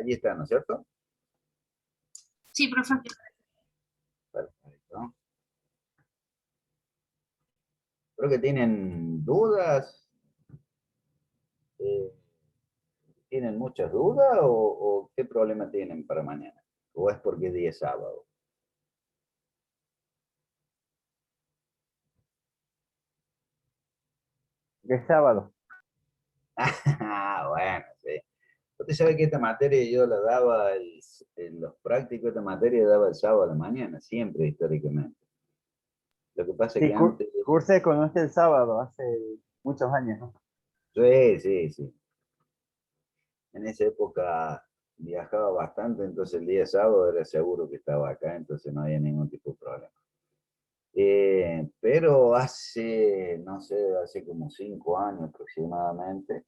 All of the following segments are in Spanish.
Allí está, ¿no es cierto? Sí, profe. Perfecto. Creo que tienen dudas. Eh, ¿Tienen muchas dudas o qué problema tienen para mañana? ¿O es porque es día sábado? De sábado. Ah, bueno, sí. Usted sabe que esta materia yo la daba, en los prácticos, esta materia daba el sábado a la mañana, siempre históricamente. Lo que pasa es Sí, que antes... cursé con usted el sábado, hace muchos años, ¿no? Sí, sí, sí. En esa época viajaba bastante, entonces el día sábado era seguro que estaba acá, entonces no había ningún tipo de problema. Pero hace, no sé, hace como 5 años aproximadamente,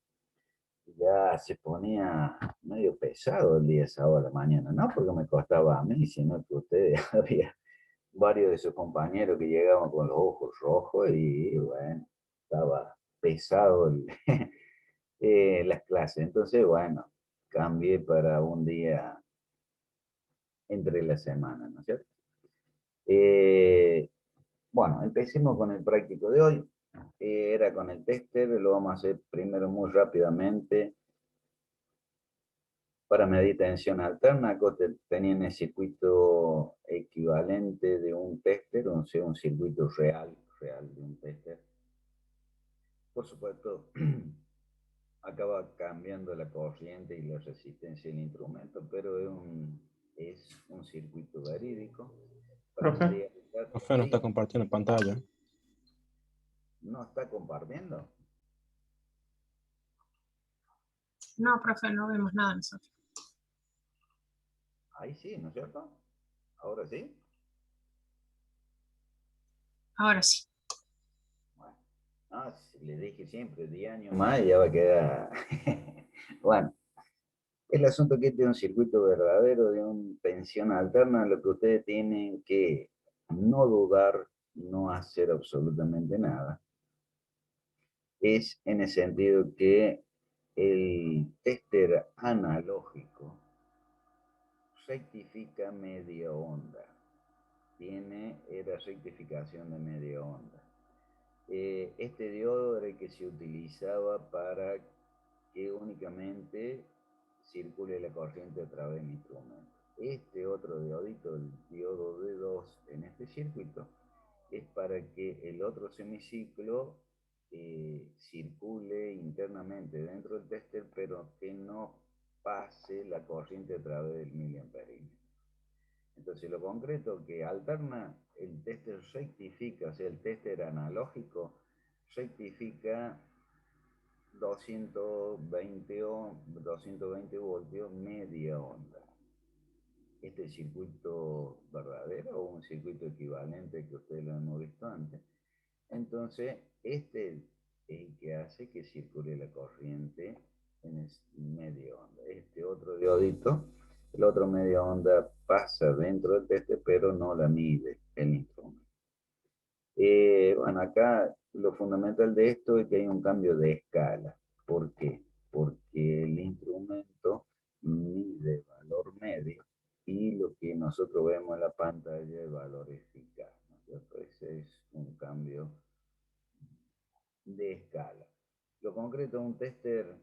ya se ponía medio pesado el día sábado a la mañana, no porque me costaba a mí, sino que ustedes había varios de sus compañeros que llegaban con los ojos rojos y bueno, estaba pesado las clases. Entonces, bueno, cambié para un día entre la semana, ¿no es cierto? Bueno, empecemos con el práctico de hoy. Era con el tester, lo vamos a hacer primero muy rápidamente. Para medir tensión alterna, tenían el circuito equivalente de un tester, o sea, un circuito real de un tester. Por supuesto, acaba cambiando la corriente y la resistencia del instrumento, pero es un circuito verídico. Profe, profe, no sí, está compartiendo pantalla. ¿no está compartiendo? No, profe, no vemos nada nosotros. Ahí sí, ¿no es cierto? ¿Ahora sí? Ahora sí. Bueno, no, le dije siempre, 10 años más y ya va a quedar... Bueno, el asunto que este es un circuito verdadero de una tensión alterna, lo que ustedes tienen que no dudar, no hacer absolutamente nada, es en el sentido que el tester analógico rectifica media onda. Tiene la rectificación de media onda. Este diodo era el que se utilizaba para que únicamente circule la corriente a través del instrumento. Este otro diodito, el diodo D2 en este circuito, es para que el otro semiciclo circule internamente dentro del tester, pero que no pase la corriente a través del miliamperímetro. Entonces, lo concreto que alterna, el tester rectifica, o sea, el tester analógico rectifica 220 voltios media onda. Este es el circuito verdadero o un circuito equivalente que ustedes lo hemos visto antes. Entonces, este es el que hace que circule la corriente en el medio onda. Este otro diodito, el otro media onda pasa dentro del teste, pero no la mide el instrumento. Bueno, acá lo fundamental de esto es que hay un cambio de escala. ¿Por qué? Porque el instrumento mide valor medio y lo que nosotros vemos en la pantalla es valor eficaz, ¿no es cierto? Ese es un cambio de escala. Lo concreto, un tester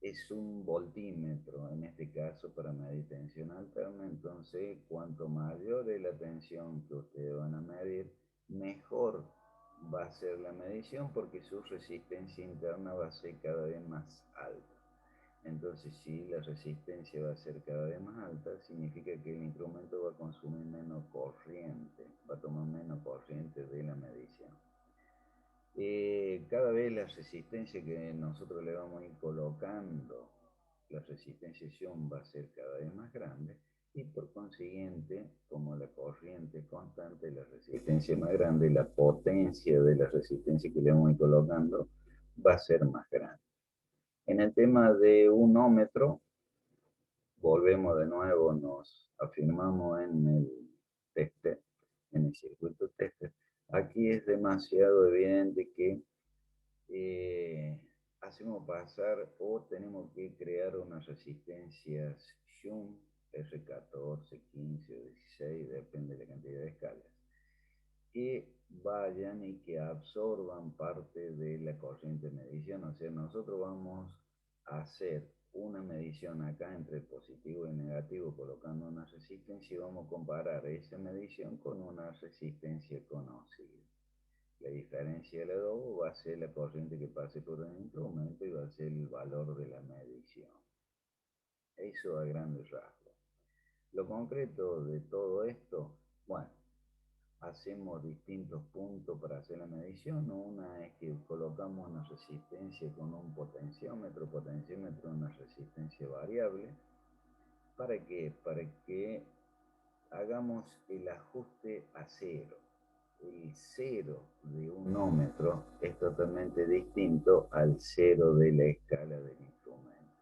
es un voltímetro, en este caso para medir tensión alterna, entonces cuanto mayor es la tensión que ustedes van a medir, mejor va a ser la medición porque su resistencia interna va a ser cada vez más alta. Entonces, si la resistencia va a ser cada vez más alta, significa que el instrumento va a consumir menos corriente, va a tomar menos corriente de la medición. Cada vez la resistencia que nosotros le vamos a ir colocando, la resistenciación va a ser cada vez más grande y por consiguiente, como la corriente es constante, la resistencia más grande, la potencia de la resistencia que le vamos a ir colocando va a ser más grande. En el tema de un ómetro, volvemos de nuevo, nos afirmamos en el tester, en el circuito tester. Aquí es demasiado evidente que hacemos pasar o tenemos que crear unas resistencias Shunt R14, 15 o 16, depende de la cantidad de escalas, que vayan y que absorban parte de la corriente de medición. O sea, nosotros vamos a hacer una medición acá entre positivo y negativo colocando una resistencia y vamos a comparar esa medición con una resistencia conocida. La diferencia de las dos va a ser la corriente que pase por el instrumento y va a ser el valor de la medición. Eso a grandes rasgos. Lo concreto de todo esto, bueno, hacemos distintos puntos para hacer la medición. Una es que colocamos una resistencia con un potenciómetro una resistencia variable. ¿Para qué? Para que hagamos el ajuste a cero. El cero de un ómetro es totalmente distinto al cero de la escala del instrumento.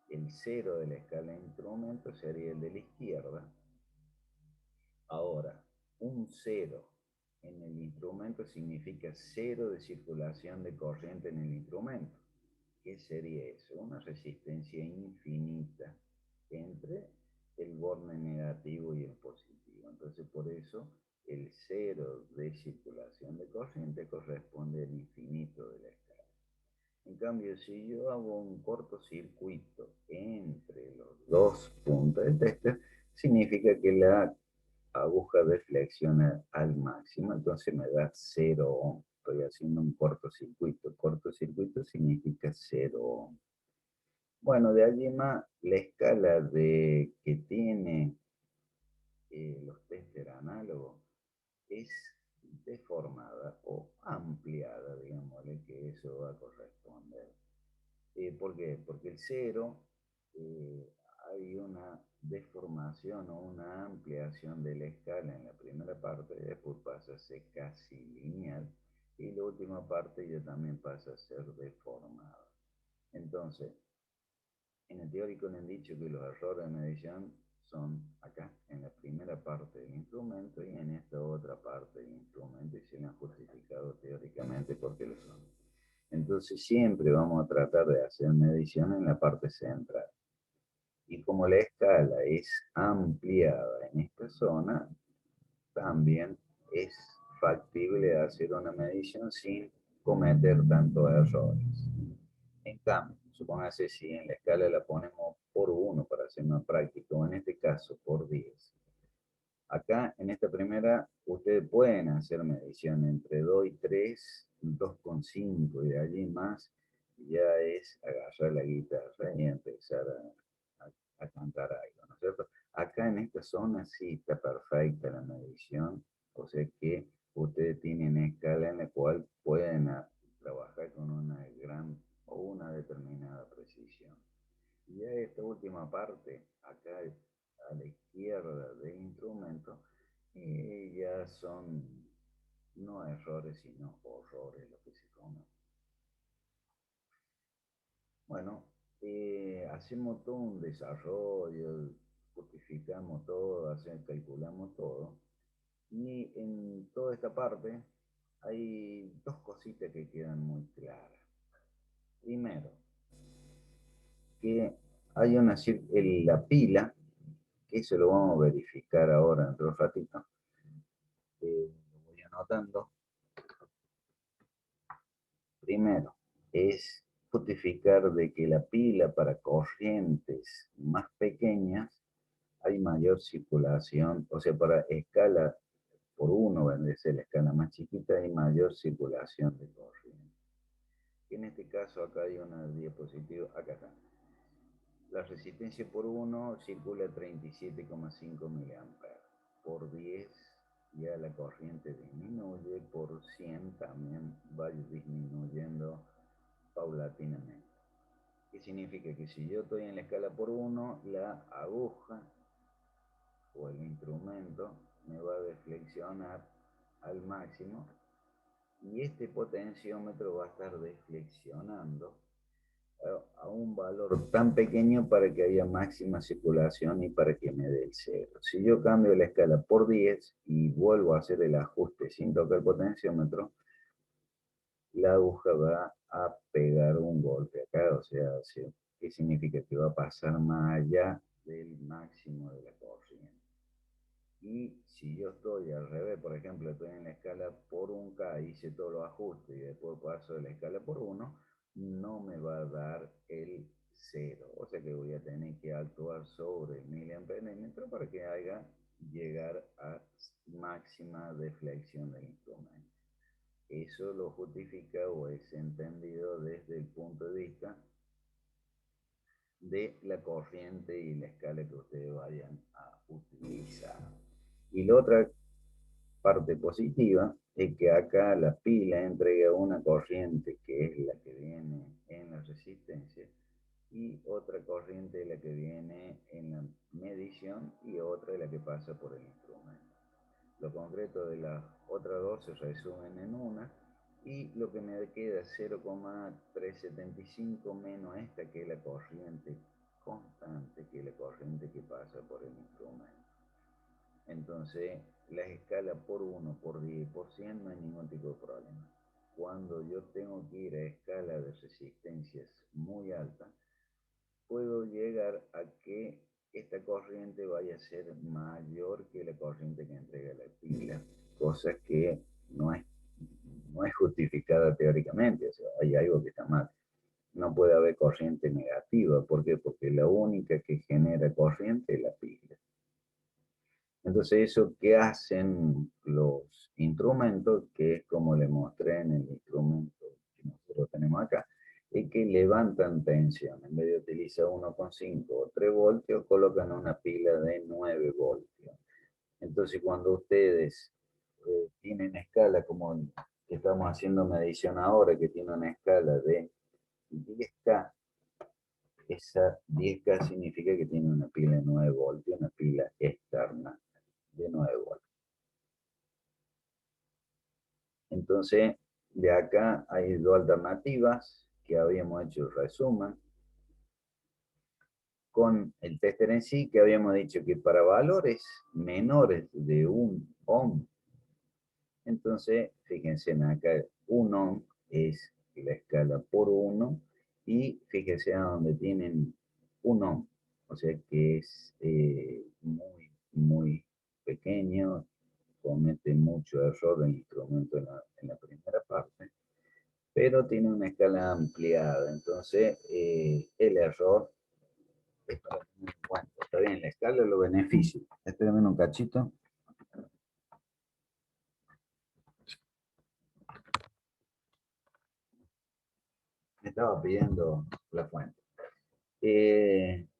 El cero de la escala del instrumento sería el de la izquierda. Ahora, un cero en el instrumento significa cero de circulación de corriente en el instrumento. ¿Qué sería eso? Una resistencia infinita entre el borde negativo y el positivo. Entonces, por eso, el cero de circulación de corriente corresponde al infinito de la escala. En cambio, si yo hago un cortocircuito entre los dos puntos de tester, significa que la aguja deflexiona al máximo, entonces me da 0 ohm. Estoy haciendo un cortocircuito. Cortocircuito significa 0 ohm. Bueno, de allí más, la escala que tiene los tester análogos es deformada o ampliada, digámosle que eso va a corresponder. ¿Por qué? Porque el 0 hay una deformación o una ampliación de la escala en la primera parte, después pasa a ser casi lineal y la última parte ya también pasa a ser deformada. Entonces, en el teórico le han dicho que los errores de medición son acá, en la primera parte del instrumento y en esta otra parte del instrumento, y se le han justificado teóricamente por qué lo son. Entonces siempre vamos a tratar de hacer medición en la parte central. Y como la escala es ampliada en esta zona, también es factible hacer una medición sin cometer tantos errores. En cambio, supóngase si en la escala la ponemos por 1 para hacer más práctico, o en este caso por 10. Acá, en esta primera, ustedes pueden hacer medición entre 2 y 3, 2,5 y de allí más, ya es agarrar la guitarra y empezar a cantar algo, ¿no es cierto? Acá en esta zona sí está perfecta la medición, o sea que ustedes tienen escala en la cual pueden trabajar con una gran o una determinada precisión. Y ya esta última parte, acá a la izquierda del instrumento, ya son no errores, sino horrores lo que se come. Bueno, hacemos todo un desarrollo, justificamos todo, calculamos todo. Y en toda esta parte hay dos cositas que quedan muy claras. Primero, que hay la pila, que eso lo vamos a verificar ahora dentro de un ratito. Lo voy anotando. Primero, es justificar de que la pila para corrientes más pequeñas hay mayor circulación, o sea, para escala por 1, vendría a ser la escala más chiquita, hay mayor circulación de corriente. En este caso, acá hay una diapositiva, acá está. La resistencia por 1 circula 37,5 mA. Por 10 ya la corriente disminuye, por 100 también va disminuyendo paulatinamente. ¿Qué significa? Que si yo estoy en la escala por 1, la aguja o el instrumento me va a deflexionar al máximo y este potenciómetro va a estar deflexionando a un valor tan pequeño para que haya máxima circulación y para que me dé el 0. Si yo cambio la escala por 10 y vuelvo a hacer el ajuste sin tocar el potenciómetro, la aguja va a pegar un golpe acá, o sea, ¿qué significa? Que va a pasar más allá del máximo de la corriente. Y si yo estoy al revés, por ejemplo, estoy en la escala por 1K, hice todos los ajustes y después paso de la escala por 1, no me va a dar el 0. O sea que voy a tener que actuar sobre el miliamperímetro para que haga llegar a máxima deflexión del instrumento. Eso lo justifica o es entendido desde el punto de vista de la corriente y la escala que ustedes vayan a utilizar. Y la otra parte positiva es que acá la pila entrega una corriente que es la que viene en la resistencia y otra corriente es la que viene en la medición y otra es la que pasa por el instrumento. Lo concreto de las otras dos se resumen en una y lo que me queda es 0,375 menos esta que es la corriente constante, que es la corriente que pasa por el instrumento. Entonces, las escalas por 1, por 10, por 100 no hay ningún tipo de problema. Cuando yo tengo que ir a escala de resistencias muy alta, puedo llegar a que esta corriente vaya a ser mayor que la corriente que entrega la pila, cosa que no es justificada teóricamente, o sea, hay algo que está mal. No puede haber corriente negativa, ¿por qué? Porque la única que genera corriente es la pila. Entonces, eso que hacen los instrumentos, que es como le mostré en el instrumento que nosotros tenemos acá, es que levantan tensión. En vez de utilizar 1,5 o 3 voltios, colocan una pila de 9 voltios. Entonces, cuando ustedes tienen escala, como el que estamos haciendo medición ahora, que tiene una escala de 10K, esa 10K significa que tiene una pila de 9 voltios, una pila externa de 9 voltios. Entonces, de acá hay dos alternativas que habíamos hecho el resumen. Con el tester en sí, que habíamos dicho que para valores menores de 1 ohm, entonces, fíjense acá, 1 ohm es la escala por 1, y fíjense a donde tienen 1 ohm, o sea que es muy, muy pequeño, comete mucho error el instrumento en la primera parte, pero tiene una escala ampliada, entonces el error es para tener en cuenta. Está bien, la escala lo beneficia. Espérenme un cachito. Me estaba pidiendo la fuente.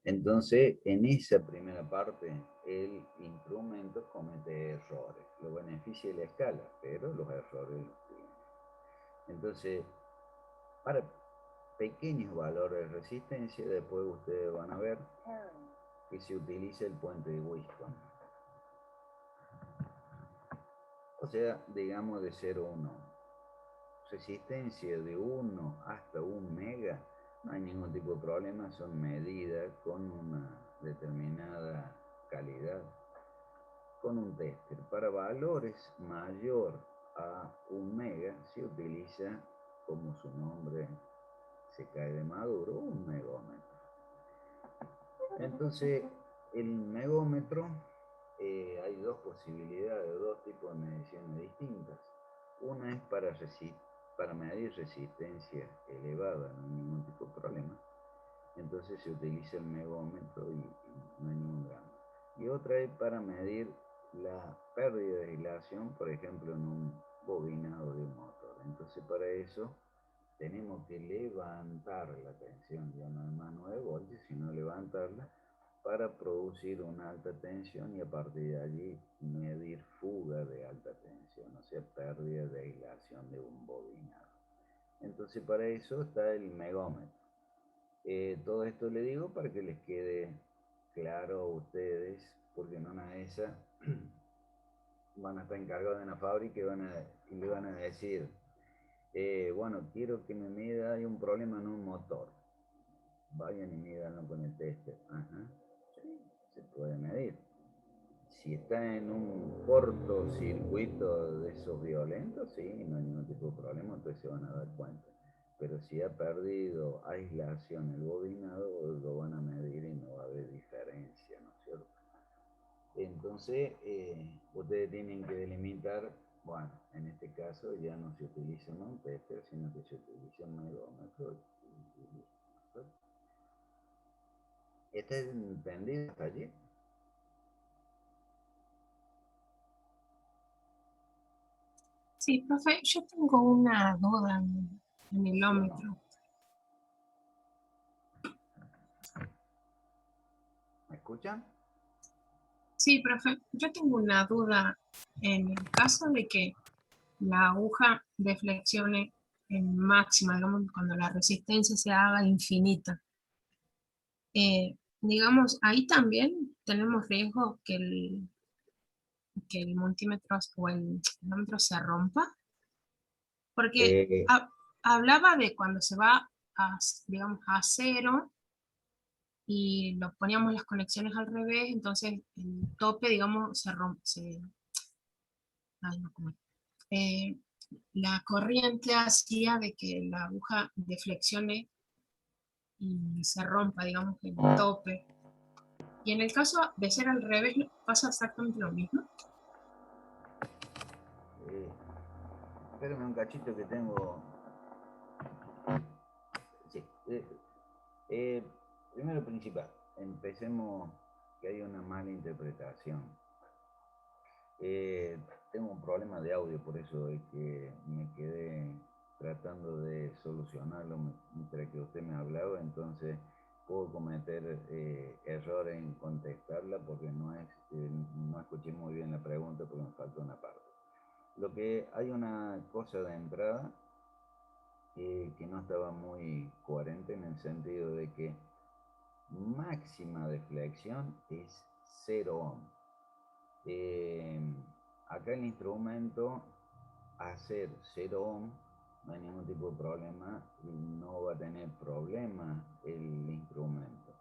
Entonces, en esa primera parte, el instrumento comete errores. Lo beneficia la escala, pero los errores los tiene. Entonces, para pequeños valores de resistencia, después ustedes van a ver que se utiliza el puente de Whiston. O sea, digamos de 0 a 1. Resistencia de 1 hasta 1 mega, no hay ningún tipo de problema, son medidas con una determinada calidad, con un tester. Para valores mayor a 1 mega se utiliza, como su nombre se cae de maduro, un megómetro. Entonces, el megómetro, hay dos posibilidades, dos tipos de mediciones distintas. Una es para medir resistencia elevada, no hay ningún tipo de problema. Entonces se utiliza el megómetro y no hay ningún drama. Y otra es para medir la pérdida de aislación, por ejemplo, en un bobinado de un motor. Entonces, para eso tenemos que levantar la tensión, ya no es más 9 voltios, sino levantarla para producir una alta tensión y a partir de allí medir fuga de alta tensión, o sea, pérdida de aislación de un bobinado. Entonces, para eso está el megómetro. Todo esto le digo para que les quede claro a ustedes, porque en una de esas van a estar encargados de una fábrica y le van a decir, bueno, quiero que me mida, hay un problema en un motor. Vayan y mídanlo con el tester. Ajá. Sí, se puede medir. Si está en un cortocircuito de esos violentos, sí, no hay ningún tipo tipo de problema, entonces se van a dar cuenta. Pero si ha perdido aislación el bobinado, lo van a medir y no va a haber diferencia, ¿no es cierto? Entonces, ustedes tienen que delimitar, bueno, en este caso ya no se utiliza un tester, sino que se utiliza un megómetro. ¿Está entendido hasta allí? Sí, profe, yo tengo una duda en el ómetro. ¿Me escuchan? Sí, profe, yo tengo una duda en el caso de que la aguja deflexione en máxima, digamos, cuando la resistencia se haga infinita. Digamos, ahí también tenemos riesgo que el multímetro o el manómetro se rompa, porque Eh, hablaba de cuando se va a, digamos, a cero y lo poníamos las conexiones al revés, entonces el tope, digamos, se rompe, ay, no, ¿cómo es? Eh, la corriente hacía de que la aguja deflexione y se rompa, digamos, el tope. Y en el caso de ser al revés, pasa exactamente lo mismo. Espérame un cachito que tengo. Sí. Primero principal, empecemos que hay una mala interpretación. Tengo un problema de audio, por eso es que me quedé tratando de solucionarlo mientras que usted me hablaba, entonces puedo cometer error en contestarla porque no escuché muy bien la pregunta porque me falta una parte. Lo que hay una cosa de entrada que no estaba muy coherente en el sentido de que máxima deflexión es 0 ohm. Acá el instrumento, hacer 0 ohm, no hay ningún tipo de problema, no va a tener problema el instrumento.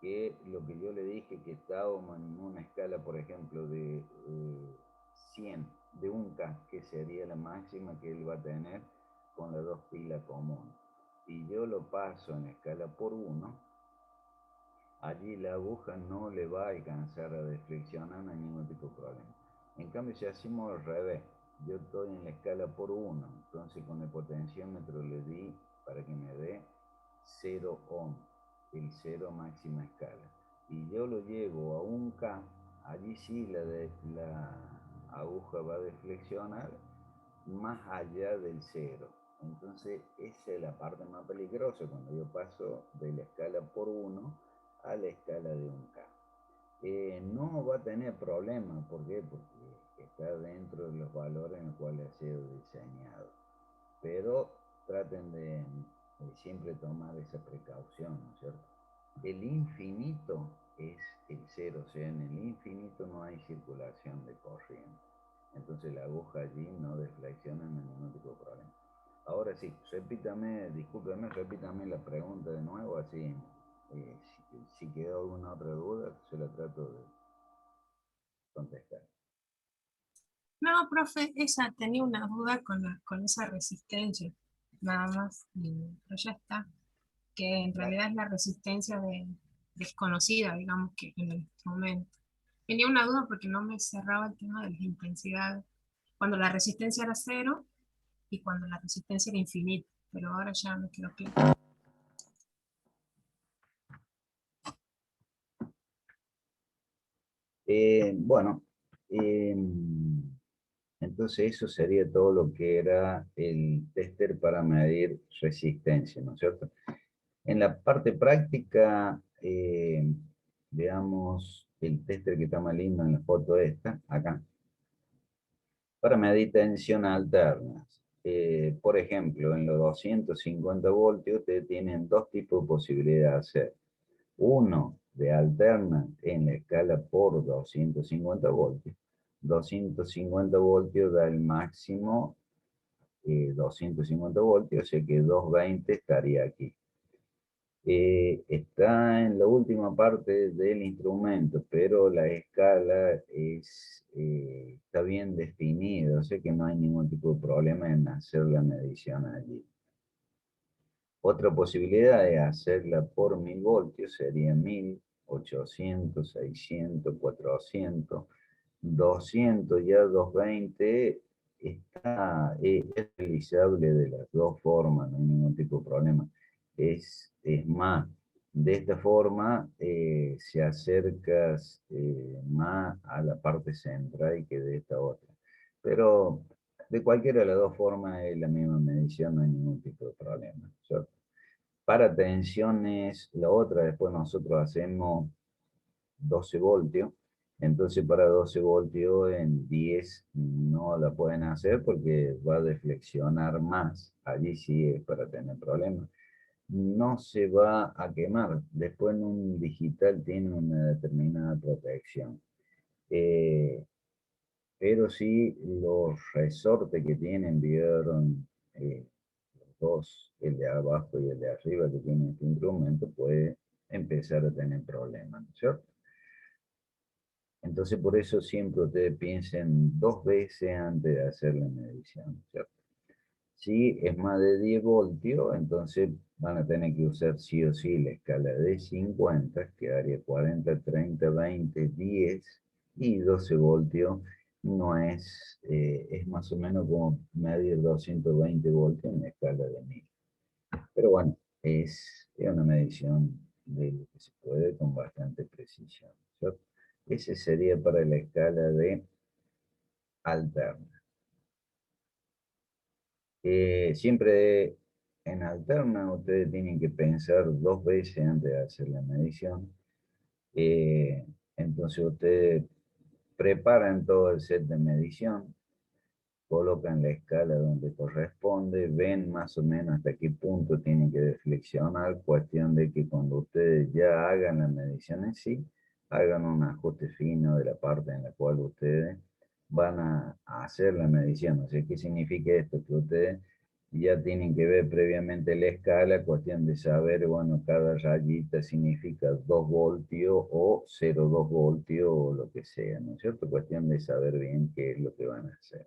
Que lo que yo le dije que estábamos en una escala, por ejemplo, de 100, de 1K, que sería la máxima que él va a tener con las dos pilas comunes. Y yo lo paso en escala por 1, allí la aguja no le va a alcanzar a deflexionar, no hay ningún tipo de problema. En cambio, si hacemos al revés, yo estoy en la escala por 1, entonces con el potenciómetro le di para que me dé 0 ohm, el 0 máxima escala. Y yo lo llevo a 1K, allí sí la aguja va a deflexionar más allá del 0. Entonces esa es la parte más peligrosa cuando yo paso de la escala por 1 a la escala de 1K. No va a tener problema, ¿por qué? Porque está dentro de los valores en los cuales ha sido diseñado. Pero traten de siempre tomar esa precaución, ¿no es cierto? El infinito es el 0, o sea, en el infinito no hay circulación de corriente. Entonces la aguja allí no deflexiona en ningún tipo de problema. Ahora sí, repítame la pregunta de nuevo, así si quedó alguna otra duda, se la trato de contestar. No, profe, tenía una duda con esa resistencia, nada más, pero ya está, que en realidad es la resistencia desconocida, digamos, que en el instrumento. Tenía una duda porque no me cerraba el tema de las intensidades, cuando la resistencia era cero y cuando la resistencia era infinita, pero ahora ya me quedó claro. Bueno, entonces eso sería todo lo que era el tester para medir resistencia, ¿no es cierto? En la parte práctica, veamos el tester que está más lindo en la foto esta, acá. Para medir tensión alternas. Por ejemplo, en los 250 voltios ustedes tienen dos tipos de posibilidades de hacer. Uno de alterna en la escala por 250 voltios. 250 voltios da el máximo 250 voltios, o sea que 220 estaría aquí. Está en la última parte del instrumento, pero la escala está bien definida, o sea que no hay ningún tipo de problema en hacer la medición allí. Otra posibilidad es hacerla por 1000 voltios, sería 1800, 600, 400, 200, ya 220 es realizable de las dos formas, no hay ningún tipo de problema. Es más, de esta forma se acerca más a la parte central que de esta otra. Pero de cualquiera de las dos formas es la misma medición, no hay ningún tipo de problema, ¿cierto? Para tensiones, la otra, después nosotros hacemos 12 voltios. Entonces para 12 voltios en 10 no la pueden hacer porque va a deflexionar más. Allí sí es para tener problemas. No se va a quemar. Después en un digital tiene una determinada protección. Pero sí los resortes que tienen, vieron los dos, el de abajo y el de arriba que tiene este instrumento, puede empezar a tener problemas, ¿no es cierto? Entonces, por eso siempre ustedes piensen 2 veces antes de hacer la medición, ¿cierto? Si es más de 10 voltios, entonces van a tener que usar sí o sí la escala de 50, que daría 40, 30, 20, 10, y 12 voltios no es más o menos como medir 220 voltios en la escala de 1000. Pero bueno, es una medición de lo que se puede con bastante precisión, ¿cierto? Ese sería para la escala de alterna. Siempre en alterna ustedes tienen que pensar 2 veces antes de hacer la medición. Entonces ustedes preparan todo el set de medición, colocan la escala donde corresponde, ven más o menos hasta qué punto tienen que deflexionar, cuestión de que cuando ustedes ya hagan la medición en sí, hagan un ajuste fino de la parte en la cual ustedes van a hacer la medición. O sea, ¿qué significa esto? Que ustedes ya tienen que ver previamente la escala, cuestión de saber, bueno, cada rayita significa 2 voltios o 0,2 voltios o lo que sea, ¿no es cierto? Cuestión de saber bien qué es lo que van a hacer.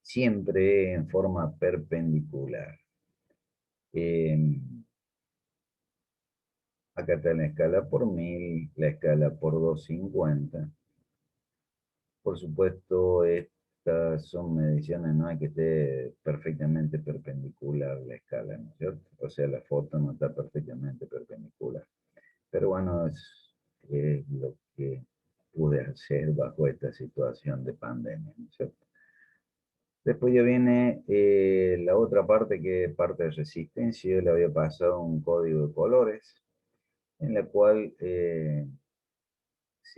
Siempre en forma perpendicular. Acá está la escala por 1000, la escala por 250. Por supuesto, estas son mediciones, no hay que esté perfectamente perpendicular la escala, ¿no es cierto? O sea, la foto no está perfectamente perpendicular. Pero bueno, es lo que pude hacer bajo esta situación de pandemia, ¿no es cierto? Después ya viene la otra parte que es parte de resistencia. Yo le había pasado un código de colores en la cual se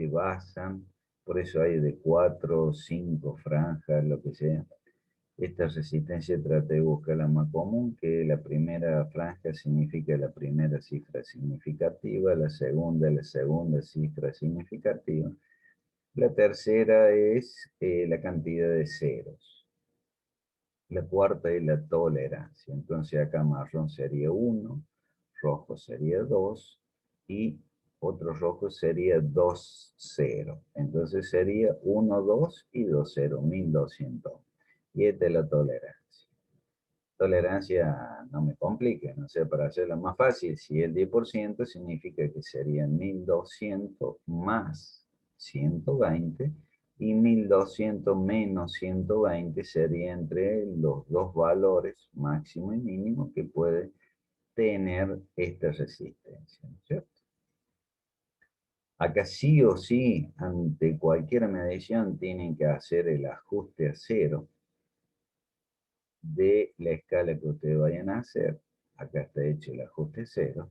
basan, por eso hay de 4, 5 franjas, lo que sea. Esta resistencia trata de buscar la más común, que la primera franja significa la primera cifra significativa, la segunda cifra significativa. La tercera es la cantidad de ceros. La cuarta es la tolerancia. Entonces acá marrón sería 1, rojo sería 2 y otro rojo sería 2, 0. Entonces sería 1, 2 y 2, 0, 1200. Y esta es la tolerancia. Tolerancia no me complique, no sé, para hacerlo más fácil, si el 10% significa que serían 1200 más 120 y 1200 menos 120 sería entre los dos valores máximo y mínimo que puede tener esta resistencia, ¿no es cierto? Acá sí o sí, ante cualquier medición, tienen que hacer el ajuste a cero de la escala que ustedes vayan a hacer. Acá está hecho el ajuste cero.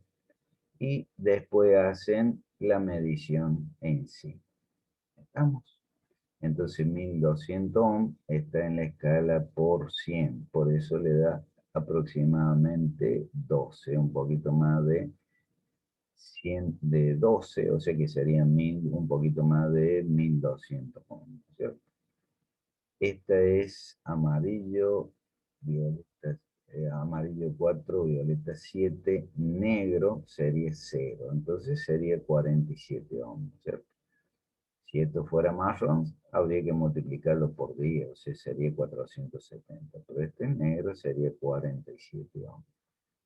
Y después hacen la medición en sí. ¿Estamos? Entonces 1200 ohm está en la escala por 100. Por eso le da aproximadamente 12, un poquito más de 100, de 12, o sea que serían 1000, un poquito más de 1200 ohm, ¿cierto? Esta es amarillo, violeta, amarillo 4, violeta 7, negro sería 0. Entonces sería 47 ohms, ¿cierto? Si esto fuera marrón, habría que multiplicarlo por 10, o sea, sería 470. Pero este negro sería 47 ohms.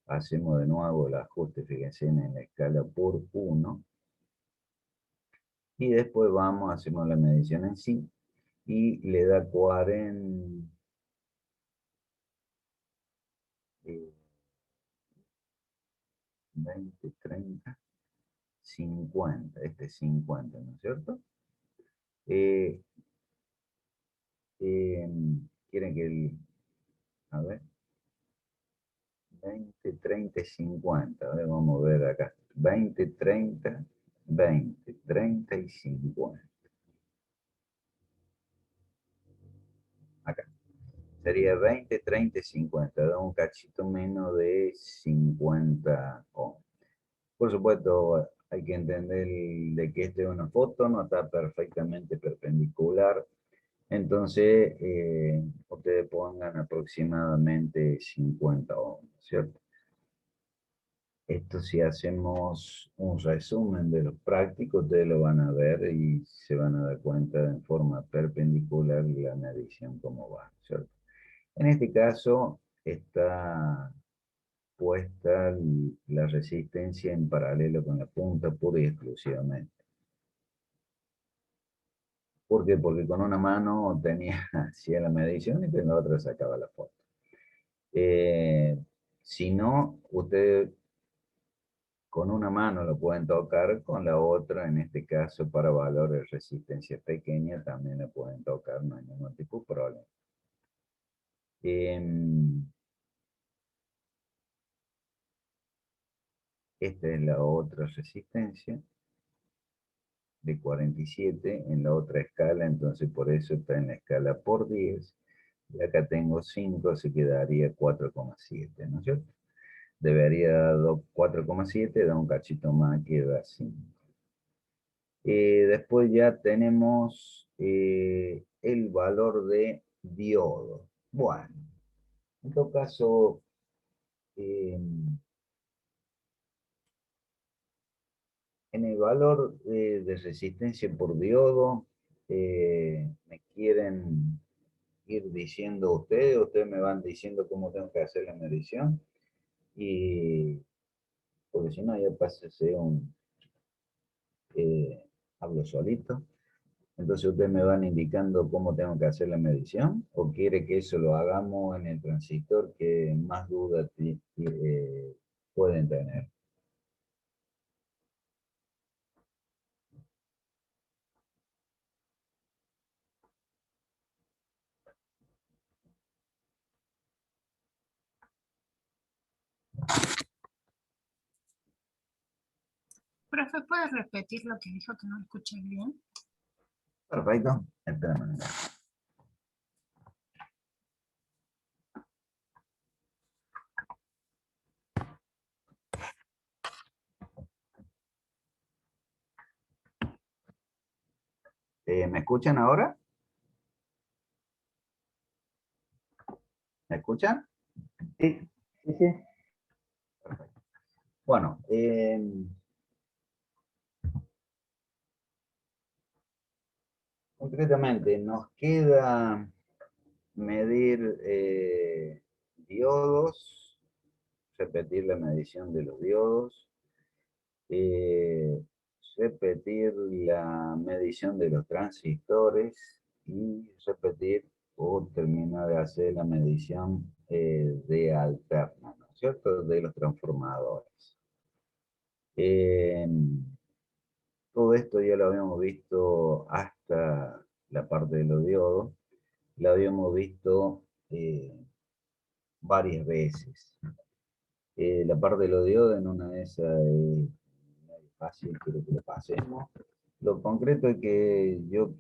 Hacemos de nuevo el ajuste, fíjense, en la escala por 1. Y después vamos, hacemos la medición en sí. Y le da 40... 20, 30, 50. Este es 50, ¿no es cierto? Quieren que a ver, 20, 30 y 50. A ver, vamos a ver acá. 20, 30, 20, 30 y 50. Acá. Sería 20, 30 y 50. Da un cachito menos de 50 ohms. Por supuesto, hay que entender de que esta es una foto, no está perfectamente perpendicular. Entonces, ustedes pongan aproximadamente 50 ohms, ¿cierto? Esto, si hacemos un resumen de los prácticos, ustedes lo van a ver y se van a dar cuenta en forma perpendicular la medición cómo va, ¿cierto? En este caso está puesta la resistencia en paralelo con la punta pura y exclusivamente. ¿Por qué? Porque con una mano hacía la medición y con la otra sacaba la foto. Si no, ustedes con una mano lo pueden tocar, con la otra, en este caso, para valores de resistencia pequeña, también lo pueden tocar, no hay ningún tipo de problema. Esta es la otra resistencia, de 47, en la otra escala, entonces por eso está en la escala por 10, y acá tengo 5, se quedaría 4,7, ¿no es cierto? Debería dar 4,7, da un cachito más, queda 5. Después ya tenemos el valor de diodo. Bueno, en todo caso, en el valor de resistencia por diodo, me quieren ir diciendo ustedes me van diciendo cómo tengo que hacer la medición, y porque si no ya pasa a ser hablo solito. Entonces ustedes me van indicando cómo tengo que hacer la medición, o quiere que eso lo hagamos en el transistor que más dudas pueden tener. Profe, ¿puede repetir lo que dijo que no escuché bien? Perfecto. Espérame. ¿Me escuchan ahora? ¿Me escuchan? Sí, sí, sí. Perfecto. Bueno, concretamente nos queda medir diodos, repetir la medición de los diodos, repetir la medición de los transistores y repetir o terminar de hacer la medición de alterna, ¿no es cierto?, de los transformadores. Todo esto ya lo habíamos visto hasta la parte de los diodos, lo habíamos visto varias veces. La parte de los diodos en una de esas es fácil, quiero que lo pasemos. Lo concreto es que yo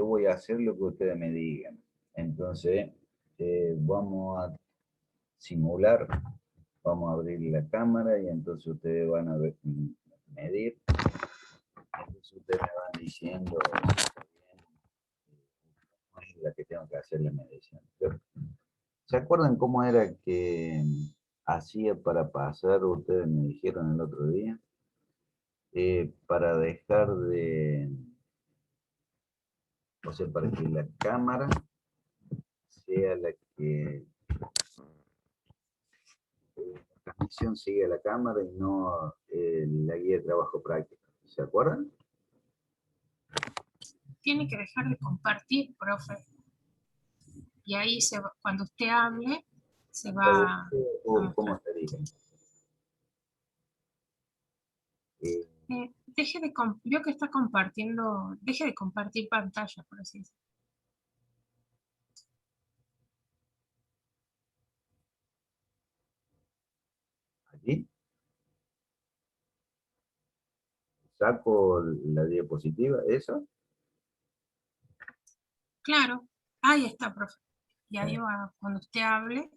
voy a hacer lo que ustedes me digan. Entonces, vamos a simular, vamos a abrir la cámara y entonces ustedes van a medir. Entonces ustedes me van diciendo cuál es la que tengo que hacer la medición. ¿Se acuerdan cómo era que hacía para pasar? Ustedes me dijeron el otro día. Para dejar de... O sea, para que la cámara sea la que... La transmisión sigue a la cámara y no la guía de trabajo práctico. ¿Se acuerdan? Tiene que dejar de compartir, profe. Y ahí cuando usted hable, se va a ¿O cómo mostrar. sería? Deje de veo que está compartiendo, deje de compartir pantalla, por así decirlo. Aquí. Saco la diapositiva, ¿eso? Claro, ahí está, profe. Y ahí cuando usted hable,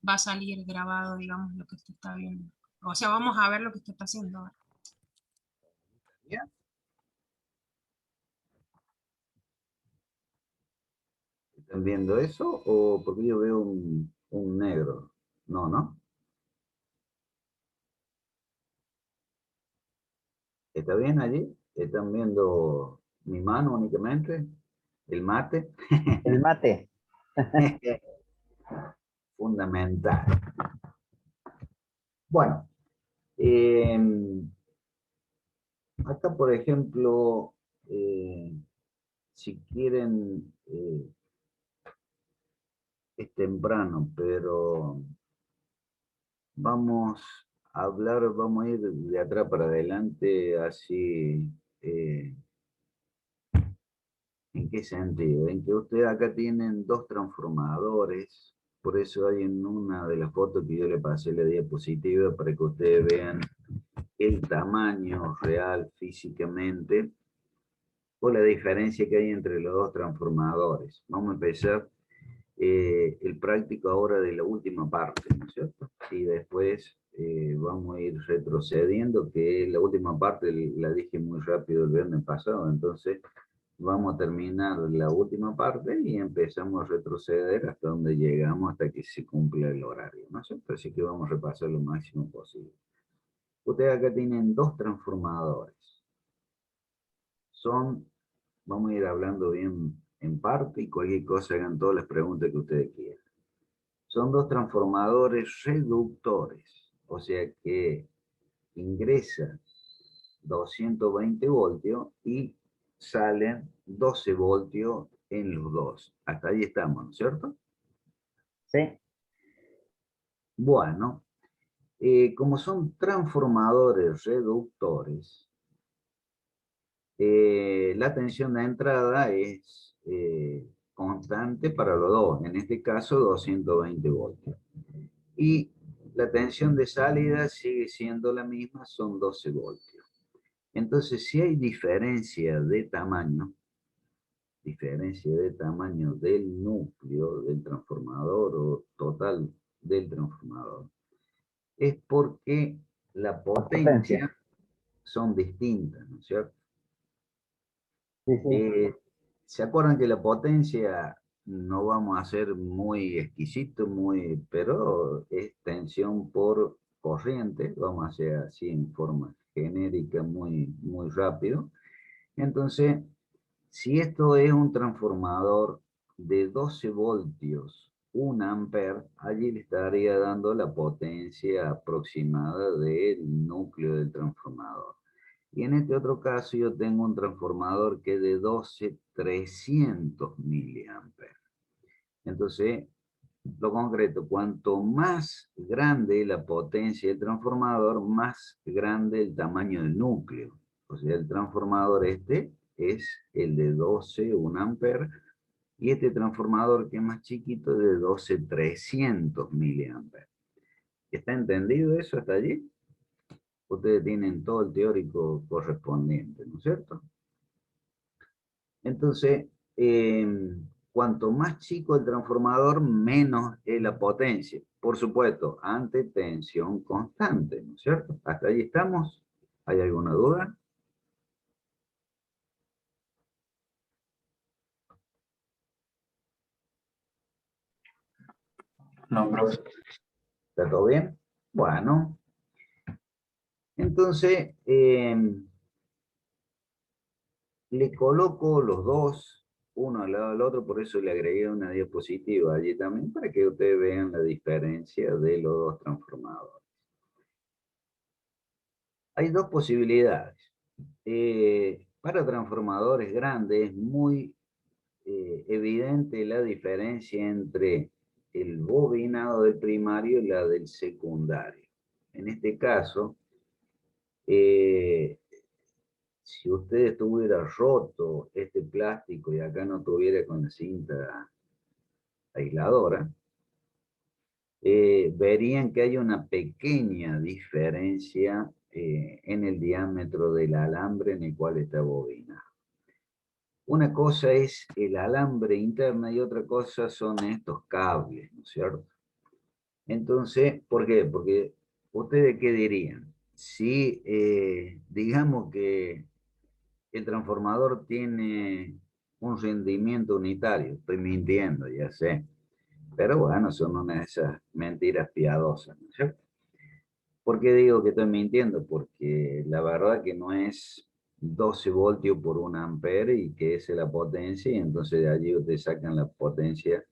va a salir grabado, digamos, lo que usted está viendo. O sea, vamos a ver lo que usted está haciendo ahora. ¿Ya? ¿Están viendo eso? ¿O porque yo veo un negro? No, ¿no? ¿Está bien allí? ¿Están viendo mi mano únicamente? ¿El mate? El mate. Fundamental. Bueno, eh, acá por ejemplo, si quieren, es temprano, pero vamos a hablar, vamos a ir de atrás para adelante, así, ¿en qué sentido? En que ustedes acá tienen dos transformadores, por eso hay en una de las fotos que yo le pasé la diapositiva para que ustedes vean el tamaño real físicamente o la diferencia que hay entre los dos transformadores. Vamos a empezar el práctico ahora de la última parte, ¿no es cierto? Y después vamos a ir retrocediendo, que la última parte la dije muy rápido el viernes pasado, entonces vamos a terminar la última parte y empezamos a retroceder hasta donde llegamos, hasta que se cumpla el horario, ¿no es cierto? Así que vamos a repasar lo máximo posible. Ustedes acá tienen dos transformadores. Son, vamos a ir hablando bien en parte y cualquier cosa hagan todas las preguntas que ustedes quieran. Son dos transformadores reductores, o sea que ingresa 220 voltios y salen 12 voltios en los dos. Hasta ahí estamos, ¿no es cierto? Sí. Bueno, como son transformadores reductores, la tensión de entrada es constante para los dos, en este caso 220 voltios. Y la tensión de salida sigue siendo la misma, son 12 voltios. Entonces, si hay diferencia de tamaño del núcleo del transformador o total del transformador, es porque la Potencia. potencia son distintas, ¿no es cierto? Sí, sí. ¿Se acuerdan que la potencia no vamos a ser muy exquisito, pero es tensión por corriente, vamos a hacer así en forma genérica muy rápido? Entonces, si esto es un transformador de 12 voltios, 1 amper, allí le estaría dando la potencia aproximada del núcleo del transformador. Y en este otro caso yo tengo un transformador que es de 12.300 miliamperes. Entonces, lo concreto, cuanto más grande la potencia del transformador, más grande el tamaño del núcleo. O sea, el transformador este es el de 12, 1 amper, y este transformador que es más chiquito es de 12.300 miliamperes. ¿Está entendido eso hasta allí? Ustedes tienen todo el teórico correspondiente, ¿no es cierto? Entonces, cuanto más chico el transformador, menos es la potencia. Por supuesto, ante tensión constante, ¿no es cierto? ¿Hasta ahí estamos? ¿Hay alguna duda? No, profe. ¿Está todo bien? Bueno, entonces le coloco los dos, uno al lado del otro, por eso le agregué una diapositiva allí también, para que ustedes vean la diferencia de los dos transformadores. Hay dos posibilidades. Para transformadores grandes es muy evidente la diferencia entre el bobinado del primario y la del secundario. En este caso, si usted tuviera roto este plástico y acá no tuviera con la cinta aisladora, verían que hay una pequeña diferencia en el diámetro del alambre en el cual está bobinado. Una cosa es el alambre interno y otra cosa son estos cables, ¿no es cierto? Entonces, ¿por qué? Porque ustedes qué dirían, si digamos que el transformador tiene un rendimiento unitario, estoy mintiendo, ya sé, pero bueno, son una de esas mentiras piadosas, ¿no es cierto? ¿Por qué digo que estoy mintiendo? Porque la verdad que no es 12 voltios por 1 ampere y que esa es la potencia, y entonces de allí ustedes sacan la potencia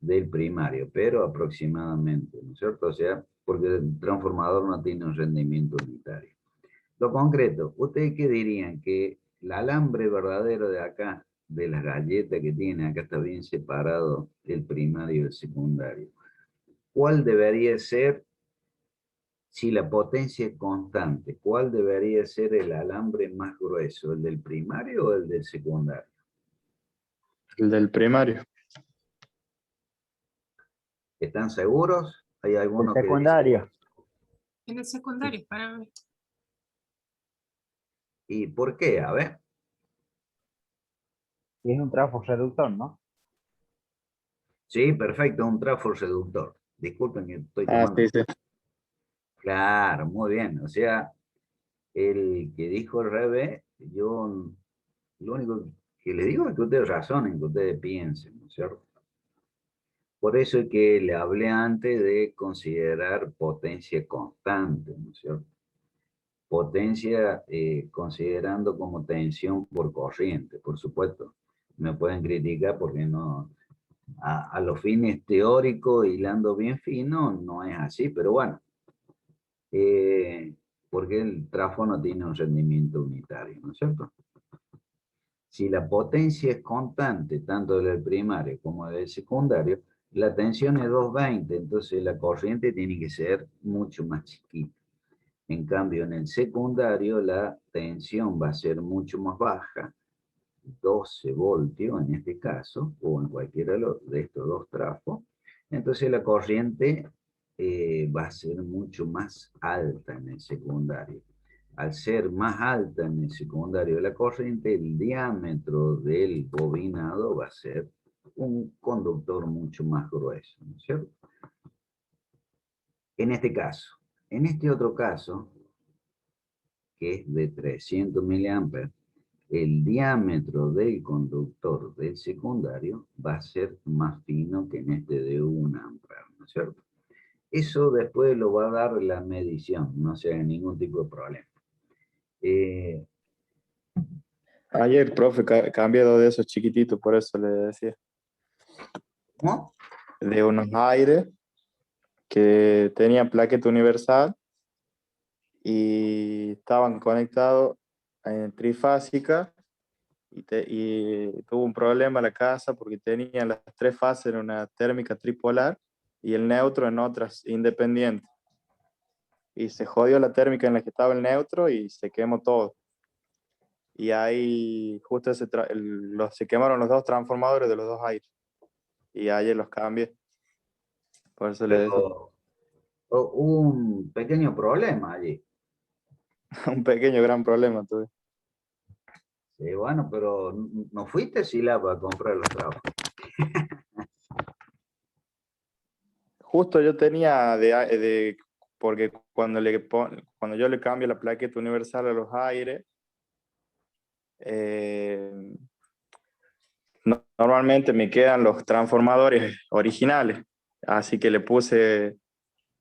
del primario, pero aproximadamente, ¿no es cierto? O sea, porque el transformador no tiene un rendimiento unitario. Lo concreto, ¿ustedes qué dirían? Que el alambre verdadero de acá, de las galletas que tiene, acá está bien separado el primario y el secundario. ¿Cuál debería ser, si la potencia es constante, cuál debería ser el alambre más grueso, el del primario o el del secundario? El del primario. ¿Están seguros? ¿Hay El alguno que dice? secundario. En el secundario, para mí. ¿Y por qué? A ver. Y es un trafo reductor, ¿no? Sí, perfecto, un trafo reductor. Disculpen que estoy Ah, tomando. sí, sí. Claro, muy bien. O sea, el que dijo el revés, yo lo único que le digo es que ustedes razonen, que ustedes piensen, ¿no es cierto? Por eso es que le hablé antes de considerar potencia constante, ¿no es cierto? Potencia considerando como tensión por corriente, por supuesto. Me pueden criticar porque no, a los fines teóricos, hilando bien fino, no es así, pero bueno, porque el trafo no tiene un rendimiento unitario, ¿no es cierto? Si la potencia es constante, tanto del primario como del secundario, la tensión es 220, entonces la corriente tiene que ser mucho más chiquita. En cambio, en el secundario, la tensión va a ser mucho más baja, 12 voltios en este caso, o en cualquiera de estos dos trafos. Entonces la corriente va a ser mucho más alta en el secundario. Al ser más alta en el secundario de la corriente, el diámetro del bobinado va a ser un conductor mucho más grueso, ¿no es cierto? En este caso. En este otro caso, que es de 300 miliamperes, el diámetro del conductor del secundario va a ser más fino que en este de 1 ampere, ¿no es cierto? Eso después lo va a dar la medición, no se haga ningún tipo de problema. Ayer, profe, cambié dos de esos chiquititos, por eso le decía. ¿Cómo? De unos aires que tenían plaqueta universal y estaban conectados en trifásica y tuvo un problema la casa porque tenían las tres fases en una térmica tripolar y el neutro en otras independientes. Y se jodió la térmica en la que estaba el neutro y se quemó todo. Y ahí justo se quemaron los dos transformadores de los dos aires. Y ayer los cambié. Por eso le decía. Pero hubo un pequeño problema allí. Un pequeño gran problema tuve. Sí, bueno, pero no fuiste Silapa a comprar los trapos. Justo yo tenía porque cuando yo le cambio la plaqueta universal a los aires, normalmente me quedan los transformadores originales Así que le puse,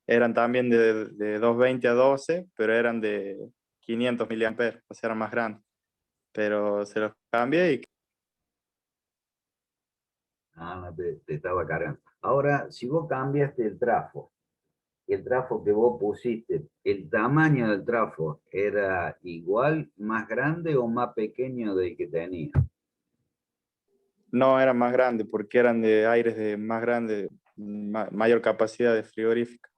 eran también de 220 a 12, pero eran de 500 miliamperes, o sea, eran más grandes. Pero se los cambié y Ah, no te estaba cargando. Ahora, si vos cambiaste el trafo que vos pusiste, ¿el tamaño del trafo era igual, más grande o más pequeño del que tenía? no eran más grandes porque eran de aires de más grande, mayor capacidad de frigorífica.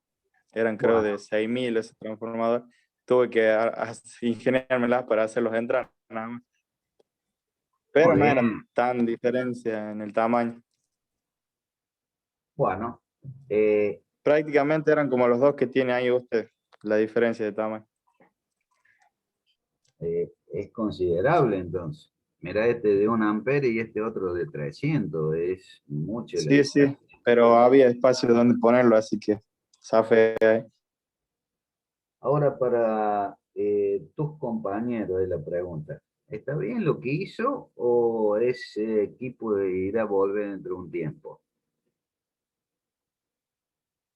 Eran creo Bueno, de 6.000 ese transformador. Tuve que ingeniármelas para hacerlos entrar, nada más. Pero muy no bien. eran tan diferencia en el tamaño. Bueno, eh, Prácticamente eran como los dos que tiene ahí usted, la diferencia de tamaño. es considerable entonces. Mira, este de 1 ampere y este otro de 300, es mucho la Sí, sí, diferencia. pero había espacio donde ponerlo, así que zafé ahí. Ahora para tus compañeros de la pregunta, ¿está bien lo que hizo o ese equipo irá a volver dentro de un tiempo?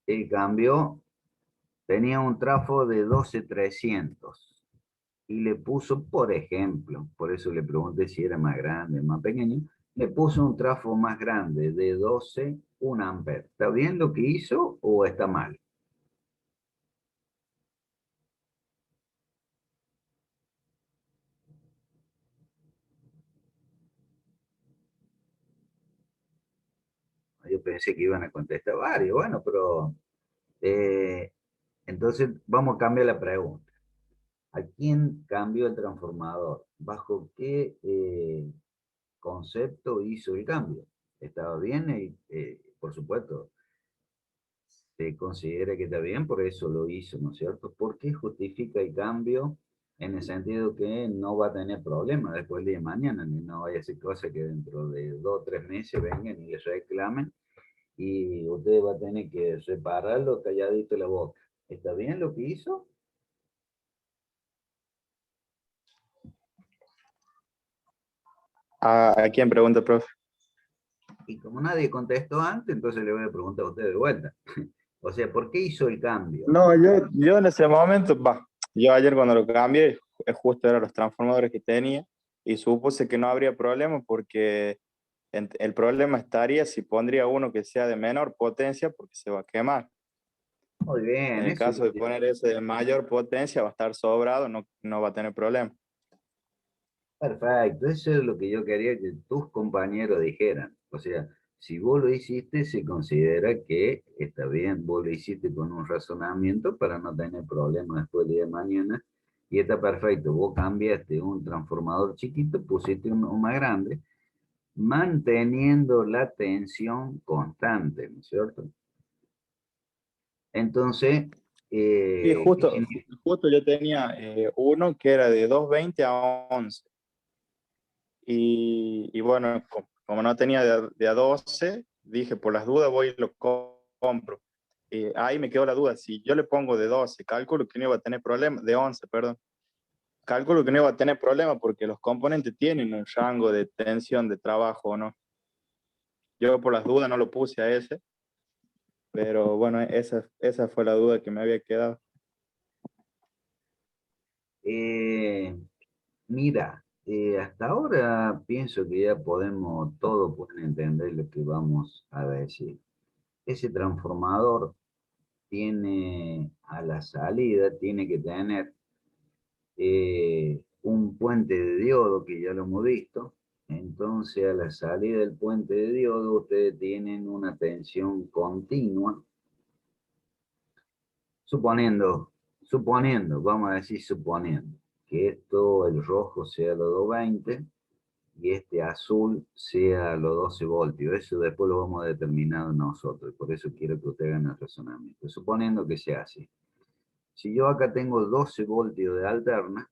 El cambio tenía un trafo de 12.300 y le puso, por ejemplo, por eso le pregunté si era más grande, más pequeño, le puso un trafo más grande de 12, 1 ampere. ¿Está bien lo que hizo o está mal? Yo pensé que iban a contestar varios, bueno, pero eh, entonces vamos a cambiar la pregunta. ¿A quién cambió el transformador? ¿Bajo qué concepto hizo el cambio? ¿Estaba bien? Por supuesto, se considera que está bien, por eso lo hizo, ¿no es cierto? ¿Por qué justifica el cambio en el sentido que no va a tener problemas después del día de mañana, ni no vaya a ser cosa que dentro de 2 o 3 meses vengan y les reclamen y usted va a tener que repararlo calladito la boca? ¿Está bien lo que hizo? ¿A quién pregunta, profe? Y como nadie contestó antes, entonces le voy a preguntar a usted de vuelta. O sea, ¿por qué hizo el cambio? No, yo en ese momento, yo ayer cuando lo cambié, justo eran los transformadores que tenía y supuse que no habría problema porque el problema estaría si pondría uno que sea de menor potencia porque se va a quemar. Muy En bien, el eso es caso lo de que, poner ese de mayor potencia, va a estar sobrado, no va a tener problema. perfecto, eso es lo que yo quería que tus compañeros dijeran. O sea, si vos lo hiciste, se considera que está bien, vos lo hiciste con un razonamiento para no tener problemas después del día de mañana, y está perfecto. Vos cambiaste un transformador chiquito, pusiste uno más grande, manteniendo la tensión constante, ¿no es cierto? Entonces, Y ¿qué significa? justo yo tenía uno que era de 220 a 11. Y bueno, como no tenía de a 12, dije, por las dudas voy y lo compro. Ahí me quedó la duda, si yo le pongo de 12, cálculo que no iba a tener problema, de 11, perdón. Cálculo que no iba a tener problema porque los componentes tienen un rango de tensión de trabajo, ¿no? Yo por las dudas no lo puse a ese, pero bueno, esa fue la duda que me había quedado. Eh, Mira, hasta ahora pienso que ya podemos, todos pueden entender lo que vamos a decir. Ese transformador tiene a la salida, tiene que tener un puente de diodo, que ya lo hemos visto. Entonces, a la salida del puente de diodo, ustedes tienen una tensión continua, suponiendo, vamos a decir suponiendo, que esto, el rojo sea los 220 y este azul sea los 12 voltios. Eso después lo vamos a determinar nosotros, por eso quiero que ustedes hagan el razonamiento. Suponiendo que sea así. Si yo acá tengo 12 voltios de alterna,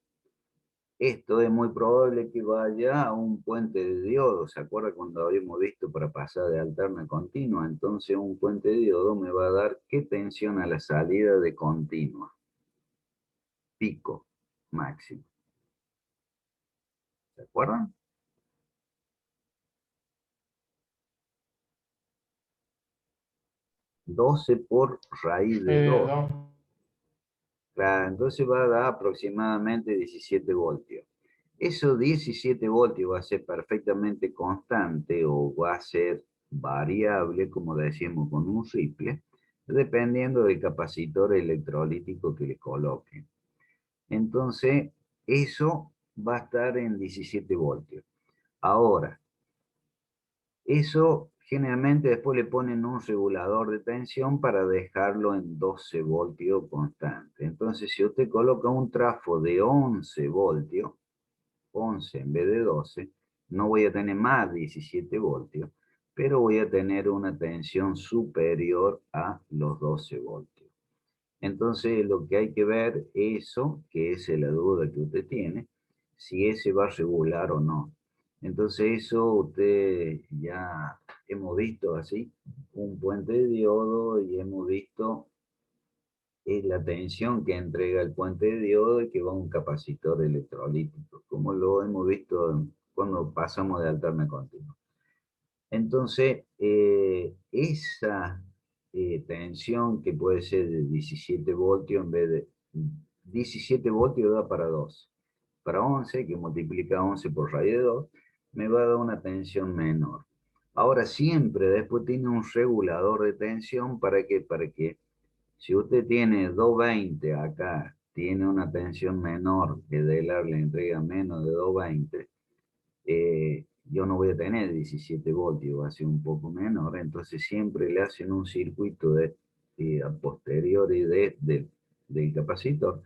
esto es muy probable que vaya a un puente de diodo. ¿Se acuerda cuando habíamos visto para pasar de alterna a continua? Entonces un puente de diodo me va a dar qué tensión a la salida de continua. Pico máximo. ¿Se acuerdan? 12 por raíz de 2. No. Claro, entonces va a dar aproximadamente 17 voltios. Esos 17 voltios va a ser perfectamente constante o va a ser variable, como decimos, con un ripple, dependiendo del capacitor electrolítico que le coloquen. Entonces, eso va a estar en 17 voltios. Ahora, eso generalmente después le ponen un regulador de tensión para dejarlo en 12 voltios constante. Entonces, si usted coloca un trafo de 11 voltios, 11 en vez de 12, no voy a tener más 17 voltios, pero voy a tener una tensión superior a los 12 voltios. Entonces, lo que hay que ver, eso, que es la duda que usted tiene, si ese va a regular o no. Entonces, eso usted ya hemos visto así, un puente de diodo y hemos visto la tensión que entrega el puente de diodo y que va a un capacitor electrolítico, como lo hemos visto cuando pasamos de alterna continua. Entonces, esa tensión que puede ser de 17 voltios en vez de 17 voltios da para 2. Para 11, que multiplica 11 por raíz de 2, me va a dar una tensión menor. Ahora siempre después tiene un regulador de tensión para que si usted tiene 220 acá, tiene una tensión menor que Delar le entrega menos de 220, yo no voy a tener 17 voltios, va a ser un poco menor, entonces siempre le hacen un circuito a posteriori del capacitor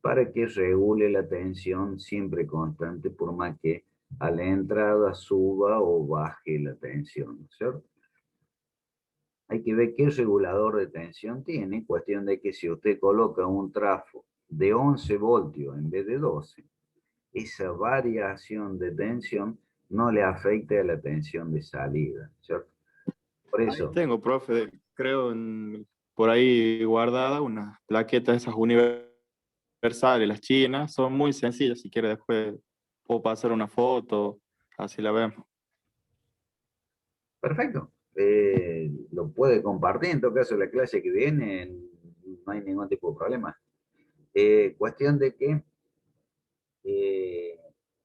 para que regule la tensión siempre constante, por más que a la entrada suba o baje la tensión, ¿no es cierto? Hay que ver qué regulador de tensión tiene, cuestión de que si usted coloca un trafo de 11 voltios en vez de 12, esa variación de tensión no le afecta a la tensión de salida, ¿cierto? Por Ahí eso, tengo, profe, creo por ahí guardada unas plaquetas esas universales, las chinas, son muy sencillas, si quiere después puedo pasar una foto, así la vemos. perfecto. Lo puede compartir, en todo caso la clase que viene no hay ningún tipo de problema. Cuestión de que,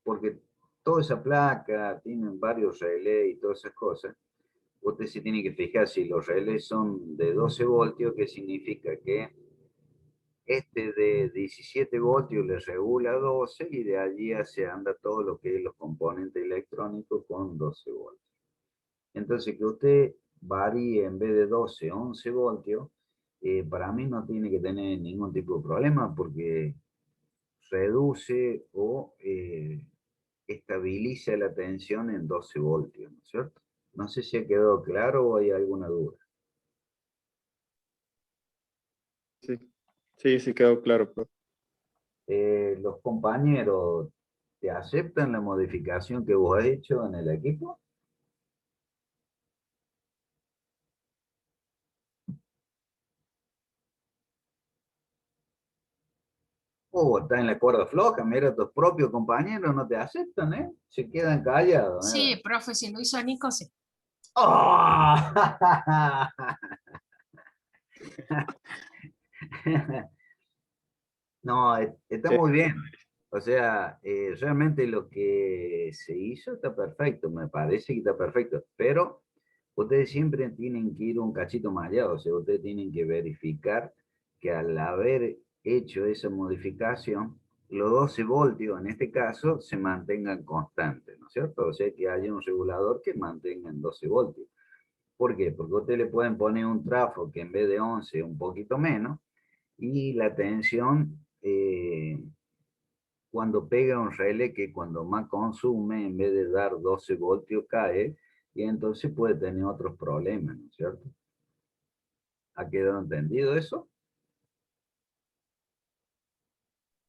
porque toda esa placa tienen varios relés y todas esas cosas, usted se tiene que fijar si los relés son de 12 voltios, que significa que este de 17 voltios le regula 12 y de allí se anda todo lo que es los componentes electrónicos con 12 voltios. Entonces que usted varíe en vez de 12, 11 voltios, para mí no tiene que tener ningún tipo de problema porque reduce o estabiliza la tensión en 12 voltios, ¿no es cierto? No sé si ha quedado claro o hay alguna duda. Sí, sí, sí quedó claro, profe. ¿Los compañeros te aceptan la modificación que vos has hecho en el equipo? O está en la cuerda floja, mira, tus propios compañeros no te aceptan, ¿eh? Se quedan callados. Sí, profe, si lo hizo Nico, sí. ¡Oh! No, está muy bien. O sea, realmente lo que se hizo está perfecto, me parece que está perfecto, pero ustedes siempre tienen que ir un cachito más allá, o sea, ustedes tienen que verificar que al haber hecho esa modificación, los 12 voltios en este caso se mantengan constantes, ¿no es cierto? O sea, que haya un regulador que mantenga en 12 voltios. ¿Por qué? Porque ustedes le pueden poner un trafo que en vez de 11 un poquito menos, y la tensión cuando pega un relé que cuando más consume, en vez de dar 12 voltios cae, y entonces puede tener otros problemas, ¿no es cierto? ¿Ha quedado entendido eso?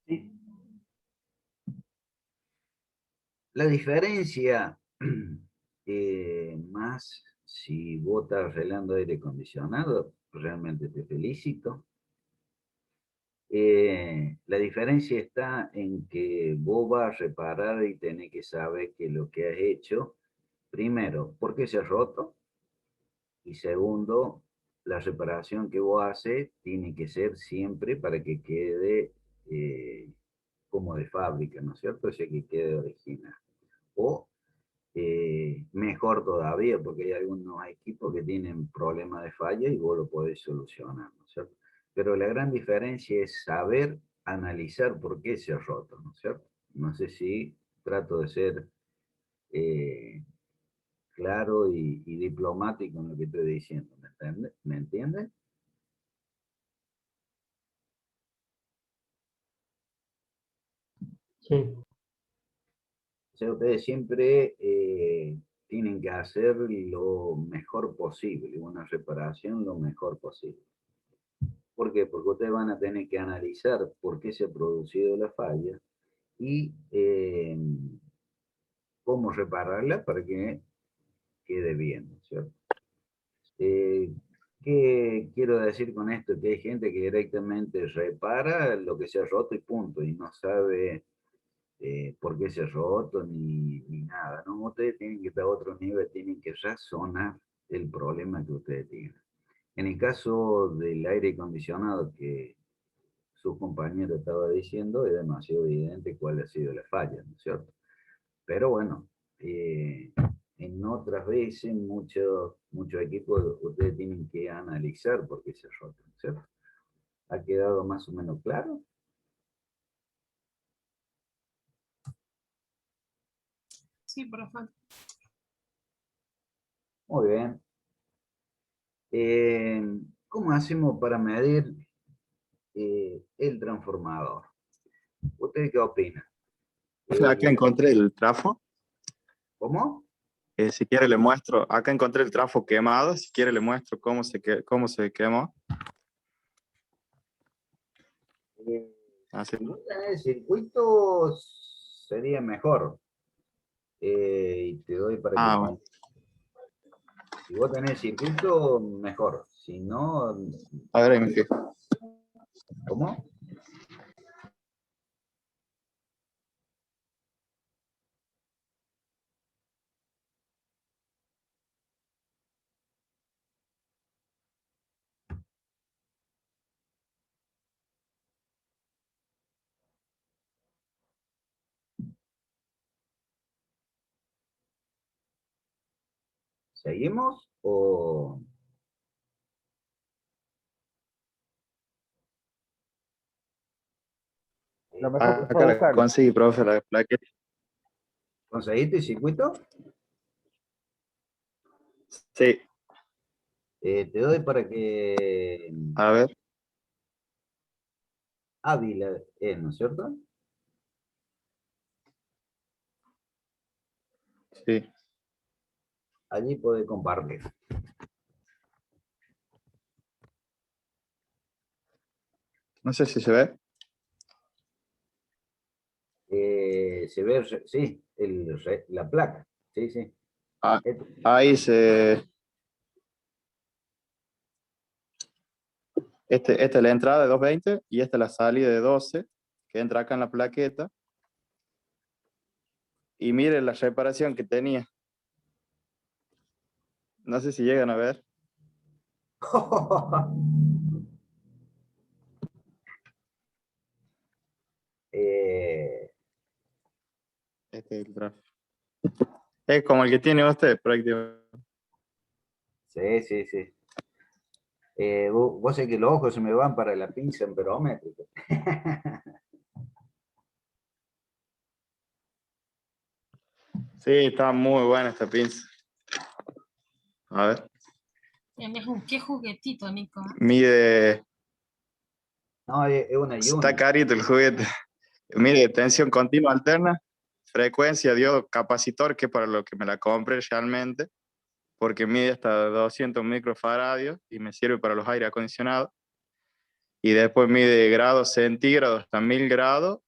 Sí. La diferencia, más si vos estás arreglando aire acondicionado, realmente te felicito. La diferencia está en que vos vas a reparar y tenés que saber que lo que has hecho, primero, ¿por qué se ha roto? Y segundo, la reparación que vos haces tiene que ser siempre para que quede como de fábrica, ¿no es cierto? O sea, que quede original. O mejor todavía, porque hay algunos equipos que tienen problemas de falla y vos lo podés solucionar, ¿no es cierto? Pero la gran diferencia es saber analizar por qué se ha roto, ¿no es cierto? No sé si trato de ser claro y diplomático en lo que estoy diciendo, ¿me entiendes? ¿Me entiendes? Sí. O sea, ustedes siempre tienen que hacer lo mejor posible, una reparación lo mejor posible. ¿Por qué? Porque ustedes van a tener que analizar por qué se ha producido la falla y cómo repararla para que quede bien, ¿no es cierto? ¿Qué quiero decir con esto? Que hay gente que directamente repara lo que se ha roto y punto, y no sabe por qué se ha roto ni nada, ¿no? Ustedes tienen que estar a otro nivel, tienen que razonar el problema que ustedes tienen. En el caso del aire acondicionado que su compañero estaba diciendo, es demasiado evidente cuál ha sido la falla, ¿no es cierto? Pero bueno, en otras veces muchos equipos ustedes tienen que analizar por qué se ha roto, ¿no es cierto? ¿Ha quedado más o menos claro? Sí, profe. Muy bien. ¿Cómo hacemos para medir el transformador? ¿Usted qué opina? Acá encontré el trafo. ¿Cómo? Si quiere le muestro, acá encontré el trafo quemado, si quiere le muestro cómo se quemó. Así. Si vos tenés circuitos, sería mejor. Y te doy para que... Bueno. Si vos tenés circuito, mejor. Si no... A ver, ahí me fijo. ¿Cómo? ¿Seguimos o...? Lo mejor Acá fue la buscarlo. conseguí, profe, la plaqueta. ¿Conseguiste circuito? Sí, Te doy para que... a ver. Ávila, ¿no es cierto? Sí. Allí puede compartir. No sé si se ve. Se ve, sí, la placa. Sí, sí. Ah, ahí se... esta es la entrada de 220 y esta es la salida de 12 que entra acá en la plaqueta. Y miren la reparación que tenía. No sé si llegan a ver. Este es el tráfico. Es como el que tiene usted prácticamente. Sí, sí, sí. Vos sé que los ojos se me van para la pinza amperométrica. Sí, está muy buena esta pinza. A ver. Tienes un qué juguetito, Nico. Mide... No, es una Está unit. carito el juguete. Mide tensión continua alterna, frecuencia, diodo, capacitor, que es para lo que me la compré realmente, porque mide hasta 200 microfaradios y me sirve para los aire acondicionados. Y después mide grados centígrados hasta 1000 grados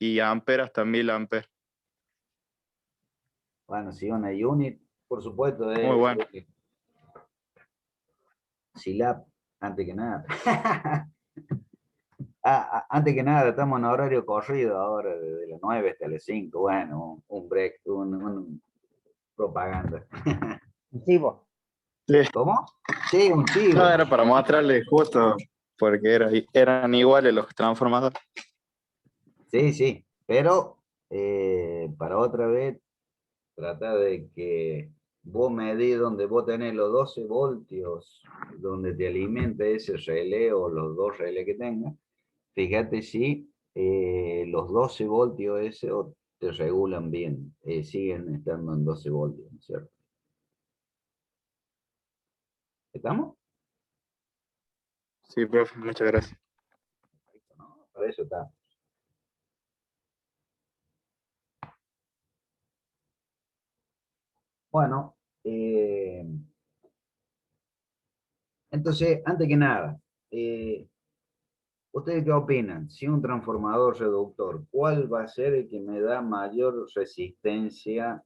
y amperes hasta 1000 amperes. Bueno, sí, una unit, por supuesto, Muy bueno. SILAB, antes que nada. Antes que nada, estamos en horario corrido ahora, desde las 9 hasta las 5. Bueno, un break, un propaganda. Sí, vos. Sí. ¿Cómo? Sí, un chivo. No, era para mostrarles justo, porque eran iguales los transformadores. Sí, sí, pero para otra vez, trata de que vos medís donde vos tenés los 12 voltios, donde te alimenta ese relé o los dos relés que tengas. Fíjate si los 12 voltios ese te regulan bien, siguen estando en 12 voltios, ¿no es cierto? ¿Estamos? Sí, profe, muchas gracias. ¿No? Para eso está. Bueno, entonces, antes que nada, ¿ustedes qué opinan? Si un transformador reductor, ¿cuál va a ser el que me da mayor resistencia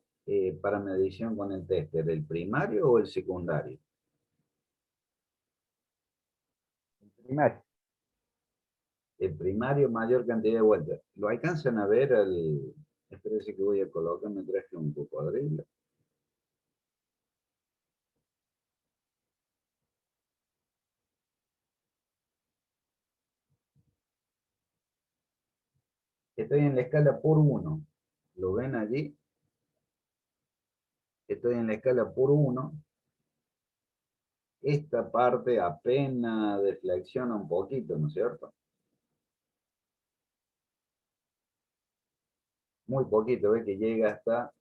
para medición con el tester? ¿El primario o el secundario? Primario. El primario, mayor cantidad de vueltas. ¿Lo alcanzan a ver? Espérense que voy a colocar, me traje un cocodrilo. Estoy en la escala por 1. ¿Lo ven allí? Estoy en la escala por 1. Esta parte apenas deflexiona un poquito, ¿no es cierto? Muy poquito, ve que llega hasta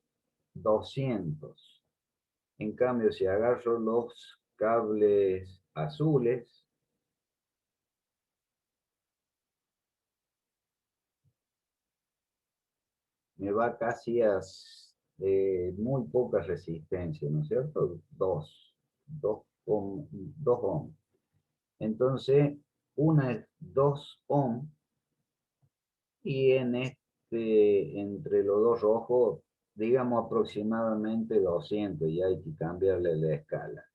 200. En cambio, si agarro los cables azules, me va casi a muy poca resistencia, ¿no es cierto? 2 ohm. Entonces, una es 2 ohm y entre los dos rojos, digamos aproximadamente 200, y hay que cambiarle la escala.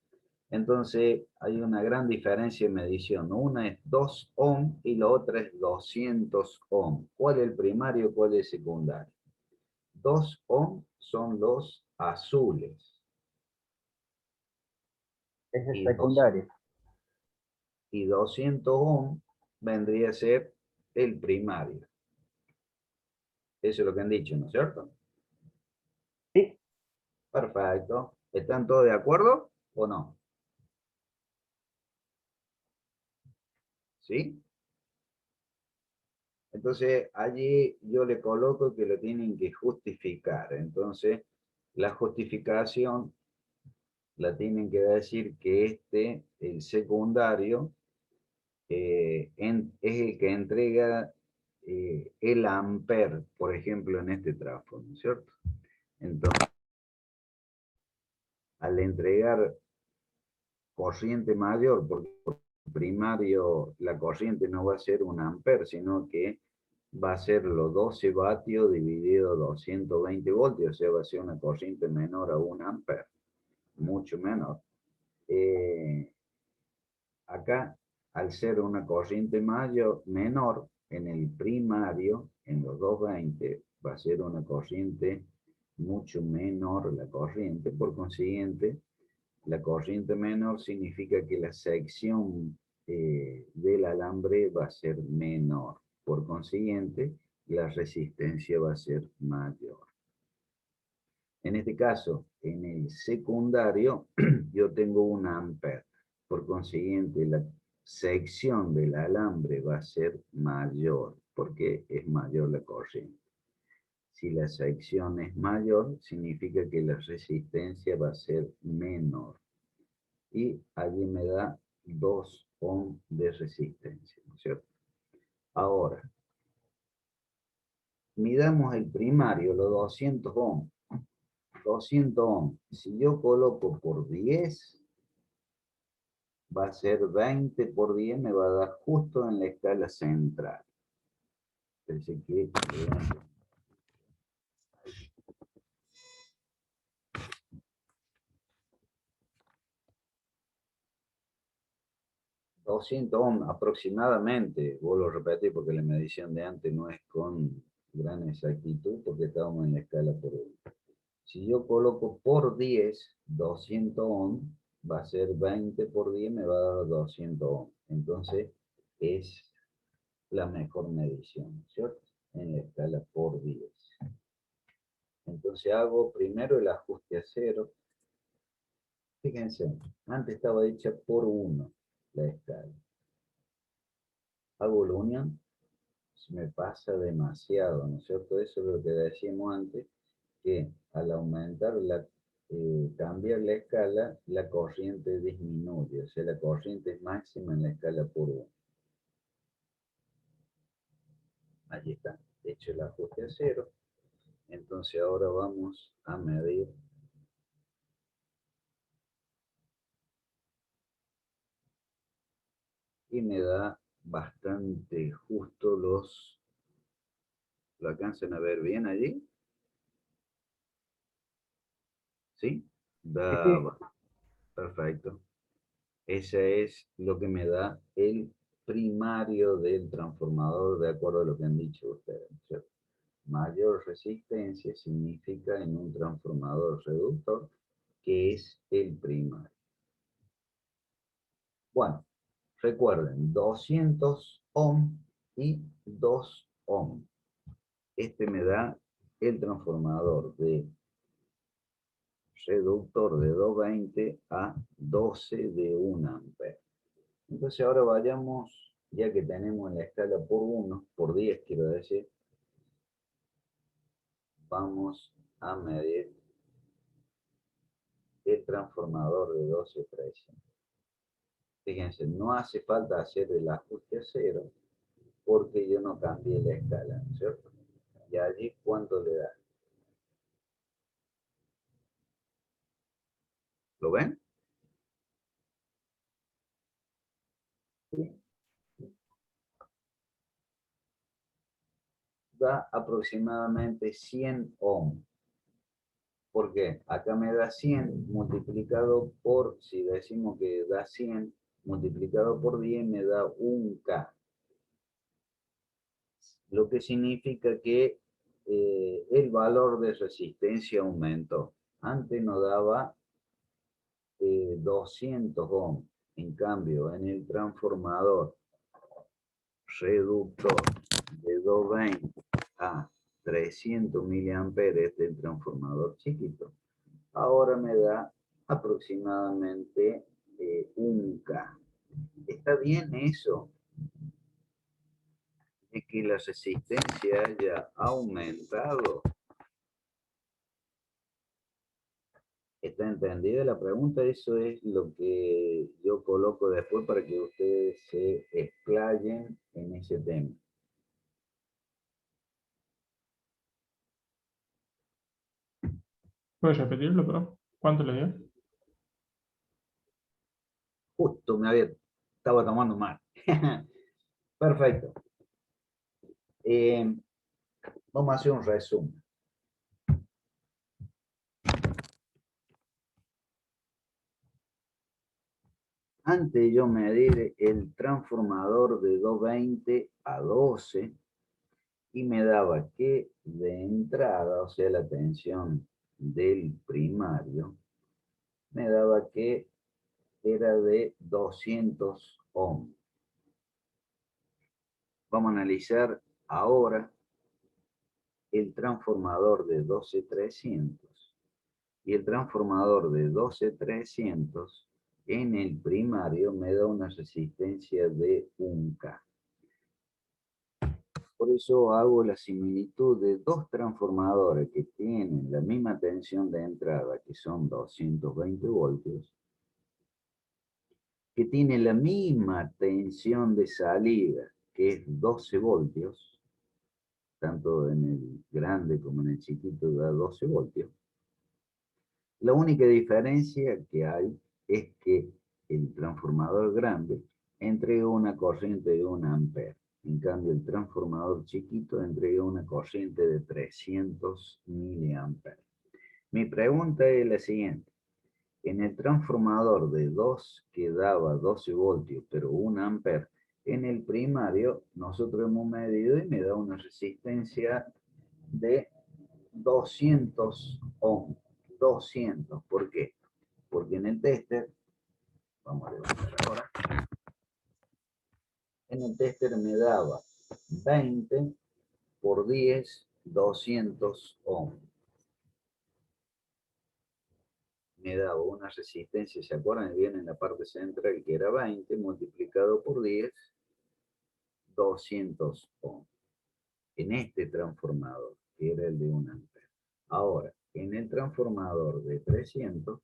Entonces hay una gran diferencia en medición. Una es 2 ohm y la otra es 200 ohm. ¿Cuál es el primario? ¿Cuál es el secundario? 2 ohm son los azules. Ese es Y, secundario. y 200 ohm vendría a ser el primario. Eso es lo que han dicho, ¿no es cierto? Sí. Perfecto. ¿Están todos de acuerdo o no? ¿Sí? Entonces, allí yo le coloco que lo tienen que justificar. Entonces, la justificación la tienen que decir que el secundario, es el que entrega el amper, por ejemplo, en este transformador, ¿cierto? Entonces, al entregar corriente mayor, porque por primario la corriente no va a ser un amper, sino que va a ser los 12 vatios dividido 220 voltios, o sea, va a ser una corriente menor a 1 amper, mucho menor. Acá, al ser una corriente menor, en el primario, en los 220, va a ser una corriente mucho menor la corriente, por consiguiente, la corriente menor significa que la sección del alambre va a ser menor. Por consiguiente, la resistencia va a ser mayor. En este caso, en el secundario, yo tengo 1 amper. Por consiguiente, la sección del alambre va a ser mayor, porque es mayor la corriente. Si la sección es mayor, significa que la resistencia va a ser menor. Y allí me da 2 ohm de resistencia, ¿no es cierto? Ahora, midamos el primario, los 200 ohm. 200 ohm. Si yo coloco por 10, va a ser 20 por 10, me va a dar justo en la escala central. Pensé que... 200 ohm aproximadamente, vuelvo a repetir porque la medición de antes no es con gran exactitud, porque estábamos en la escala por 1. Si yo coloco por 10, 200 ohm, va a ser 20 por 10, me va a dar 200 ohms. Entonces, es la mejor medición, ¿cierto? En la escala por 10. Entonces hago primero el ajuste a 0. Fíjense, antes estaba hecha por 1 la escala. Hago la unión, me pasa demasiado, ¿no es cierto? Eso es lo que decíamos antes, que al aumentar cambiar la escala, la corriente disminuye, o sea, la corriente es máxima en la escala por 1. Allí está, hecho el ajuste a 0. Entonces ahora vamos a medir y me da bastante justo los... ¿Lo alcanzan a ver bien allí? ¿Sí? Da... Perfecto. Ese es lo que me da el primario del transformador, de acuerdo a lo que han dicho ustedes, ¿cierto? Mayor resistencia significa en un transformador reductor que es el primario. Bueno, recuerden, 200 ohm y 2 ohm. Este me da el transformador de reductor de 220 a 12 de 1 ampere. Entonces ahora vayamos, ya que tenemos la escala por 1, por 10 quiero decir, vamos a medir el transformador de 12-13. Fíjense, no hace falta hacer el ajuste a 0 porque yo no cambié la escala, ¿no es cierto? Y allí, ¿cuánto le da? ¿Lo ven? Da aproximadamente 100 ohms. ¿Por qué? Acá me da 100 multiplicado por, si decimos que da 100 multiplicado por 10 me da 1K. Lo que significa que el valor de resistencia aumentó. Antes nos daba 200 ohms. En cambio, en el transformador reductor de 220 a 300 miliamperes del transformador chiquito, ahora me da aproximadamente 1K. ¿Está bien eso? De que la resistencia haya aumentado. ¿Está entendida la pregunta? Eso es lo que yo coloco después para que ustedes se explayen en ese tema. ¿Puedes repetirlo, pero cuánto le dio? Justo estaba tomando mal. Perfecto. Vamos a hacer un resumen. Antes de yo medir el transformador de 220 a 12 y me daba que de entrada, o sea, la tensión del primario, me daba que era de 200 ohms. Vamos a analizar ahora el transformador de 12300 y el transformador de 12300 en el primario me da una resistencia de 1K. Por eso hago la similitud de dos transformadores que tienen la misma tensión de entrada, que son 220 voltios, que tiene la misma tensión de salida, que es 12 voltios, tanto en el grande como en el chiquito da 12 voltios. La única diferencia que hay es que el transformador grande entrega una corriente de 1 ampere. En cambio, el transformador chiquito entrega una corriente de 300 miliamperes. Mi pregunta es la siguiente. En el transformador de 2 que daba 12 voltios, pero 1 ampere, en el primario nosotros hemos medido y me da una resistencia de 200 ohms. 200, ¿por qué? Porque en el tester vamos a levantar ahora. En el tester me daba 20 por 10, 200 ohms. Me daba una resistencia, ¿se acuerdan? Viene en la parte central que era 20 multiplicado por 10, 200 ohms. En este transformador, que era el de 1 ampere. Ahora, en el transformador de 300,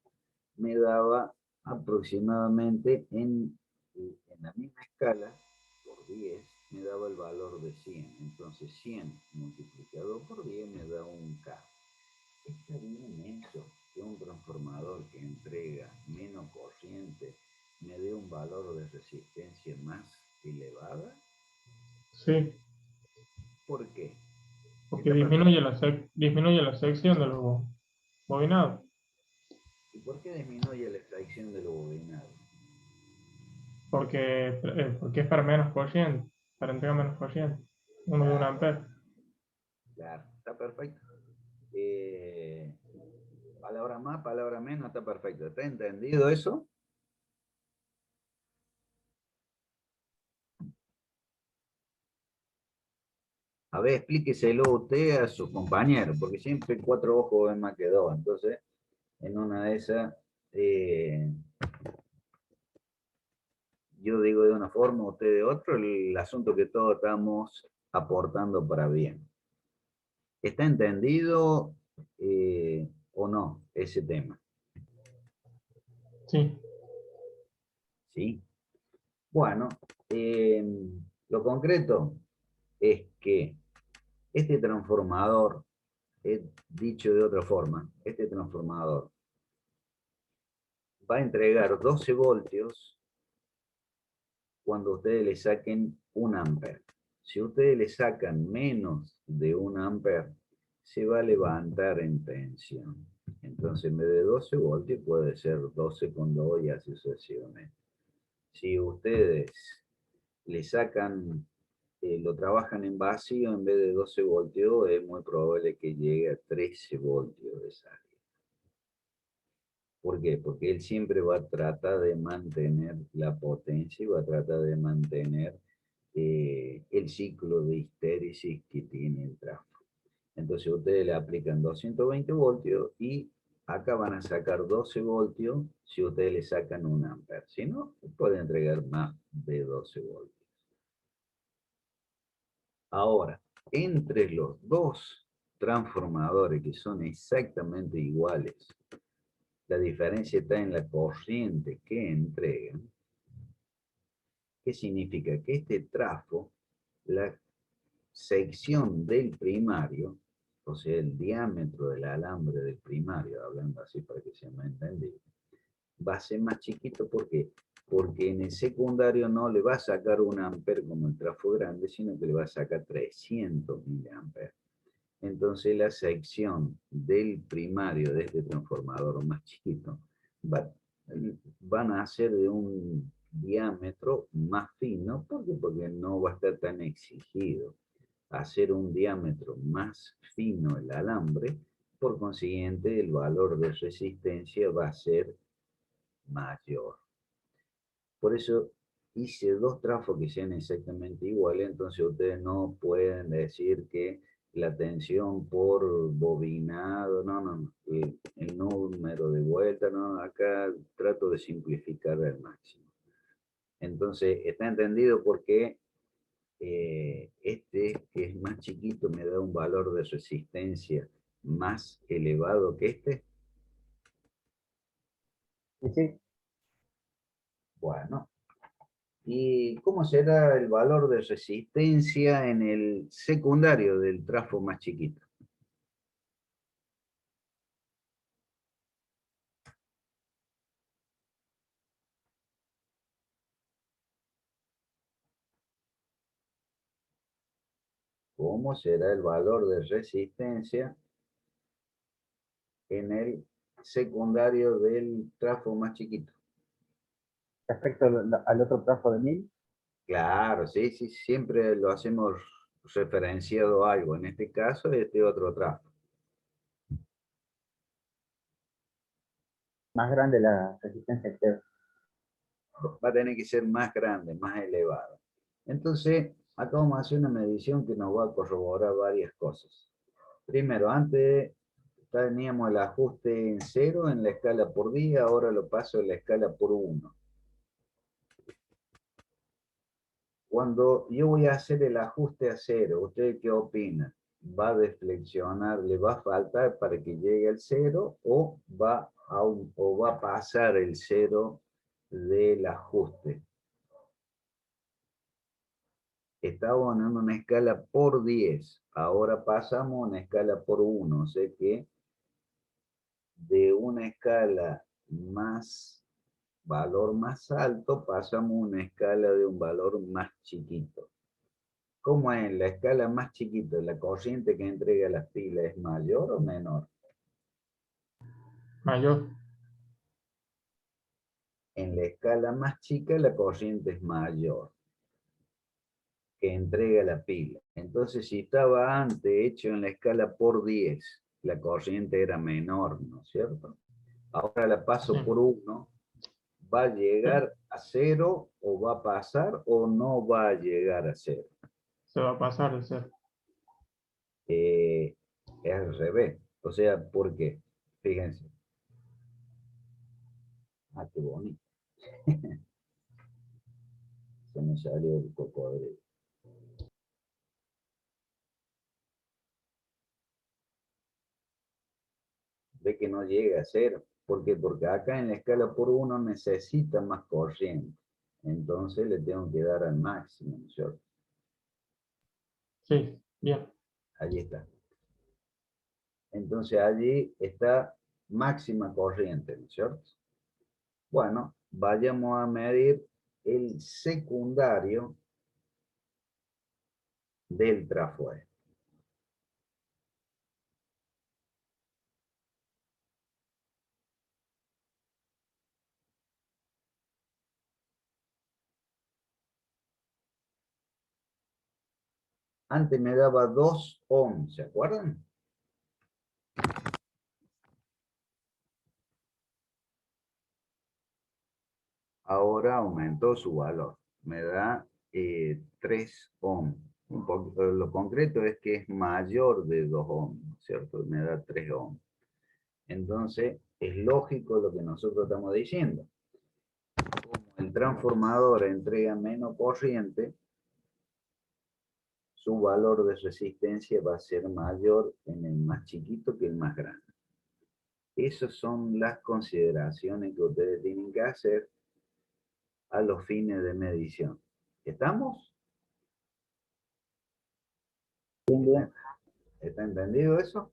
me daba aproximadamente en la misma escala, por 10, me daba el valor de 100. Entonces 100 multiplicado por 10 me da un K. ¿Está bien eso? Que un transformador que entrega menos corriente me dé un valor de resistencia más elevada. Sí, ¿Por qué? porque disminuye la sección de los bobinados. ¿Y por qué disminuye la extracción de lo bobinado? Porque es para menos corriente, para entregar menos corriente. Uno de 1 ampere. Claro, está perfecto. Palabra más, palabra menos, está perfecto. ¿Está entendido eso? A ver, explíqueselo usted a sus compañeros, porque siempre 4 ojos ven más que 2. Entonces, en una de esas, yo digo de una forma, usted de otra, el asunto que todos estamos aportando para bien. ¿Está entendido o no ese tema? Sí. ¿Sí? Bueno, lo concreto es que este transformador, dicho de otra forma, este transformador va a entregar 12 voltios cuando ustedes le saquen 1 ampere. Si ustedes le sacan menos de 1 ampere, se va a levantar en tensión. Entonces, en vez de 12 voltios, puede ser 12,2 y así sucesivamente. Si ustedes le sacan, lo trabajan en vacío, en vez de 12 voltios, es muy probable que llegue a 13 voltios de salida. ¿Por qué? Porque él siempre va a tratar de mantener la potencia y va a tratar de mantener el ciclo de histéresis que tiene el trafo. Entonces ustedes le aplican 220 voltios y acá van a sacar 12 voltios si ustedes le sacan 1 ampere. Si no, pueden entregar más de 12 voltios. Ahora, entre los dos transformadores que son exactamente iguales, la diferencia está en la corriente que entregan. ¿Qué significa? Que este trafo, la sección del primario, o sea, el diámetro del alambre del primario, hablando así para que sea más entendido, va a ser más chiquito. ¿Por qué? Porque en el secundario no le va a sacar 1 ampere como el trafo grande, sino que le va a sacar 300 miliamperes. Entonces la sección del primario de este transformador más chiquito van a ser de un diámetro más fino. ¿Por qué? Porque no va a estar tan exigido hacer un diámetro más fino el alambre. Por consiguiente, el valor de resistencia va a ser mayor. Por eso hice 2 trafos que sean exactamente iguales. Entonces ustedes no pueden decir que la tensión por bobinado, no, el número de vuelta, no, acá trato de simplificar al máximo. Entonces, ¿está entendido por qué este, que es más chiquito, me da un valor de resistencia más elevado que este? Sí, sí. Bueno. ¿Y cómo será el valor de resistencia en el secundario del trafo más chiquito? ¿Cómo será el valor de resistencia en el secundario del trafo más chiquito? Respecto al otro trafo de 1000, Claro, sí, sí, siempre lo hacemos referenciado a algo. En este caso, este otro trafo. más grande la resistencia que va a tener que ser más grande, más elevada. Entonces, acá vamos a hacer una medición que nos va a corroborar varias cosas. Primero, antes teníamos el ajuste en 0 en la escala por día, ahora lo paso en la escala por 1. Cuando yo voy a hacer el ajuste a 0, ¿ustedes qué opinan? ¿Va a deflexionar, le va a faltar para que llegue al 0 o va a pasar el 0 del ajuste? Estábamos en una escala por 10, ahora pasamos a una escala por 1, o sea que de una escala más, valor más alto, pasamos a una escala de un valor más chiquito. ¿Cómo es? La escala más chiquita, la corriente que entrega las pilas, ¿es mayor o menor? Mayor. En la escala más chica, la corriente es mayor, que entrega la pila. Entonces, si estaba antes hecho en la escala por 10, la corriente era menor, ¿no es cierto? Ahora la paso Sí. por 1, ¿va a llegar a 0 o va a pasar o no va a llegar a 0? Se va a pasar el 0. Es al revés. O sea, ¿por qué? Fíjense. Ah, qué bonito. Se me salió el cocodrilo. Ve que no llega a 0. ¿Por qué? Porque acá en la escala por 1 necesita más corriente. Entonces le tengo que dar al máximo, ¿no es cierto? Sí, bien. Allí está. Entonces allí está máxima corriente, ¿no es cierto? Bueno, vayamos a medir el secundario del trafuero. Antes me daba 2 ohms, ¿se acuerdan? Ahora aumentó su valor. Me da 3 ohms. Lo concreto es que es mayor de 2 ohms, ¿no es cierto? Me da 3 ohms. Entonces, es lógico lo que nosotros estamos diciendo. Como el transformador entrega menos corriente, su valor de resistencia va a ser mayor en el más chiquito que el más grande. Esas son las consideraciones que ustedes tienen que hacer a los fines de medición. ¿Estamos? ¿Está entendido eso?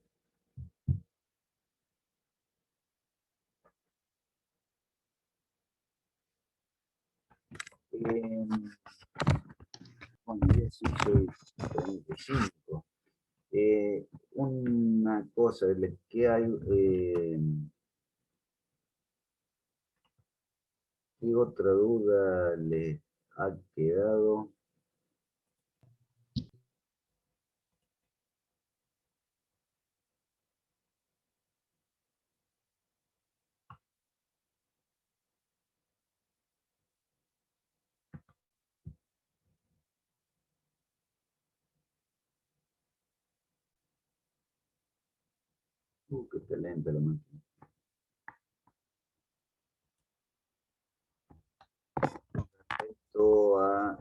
Bueno, 16:35. Una cosa, ¿qué hay? ¿Qué otra duda le ha quedado? Qué excelente la máquina. Respecto a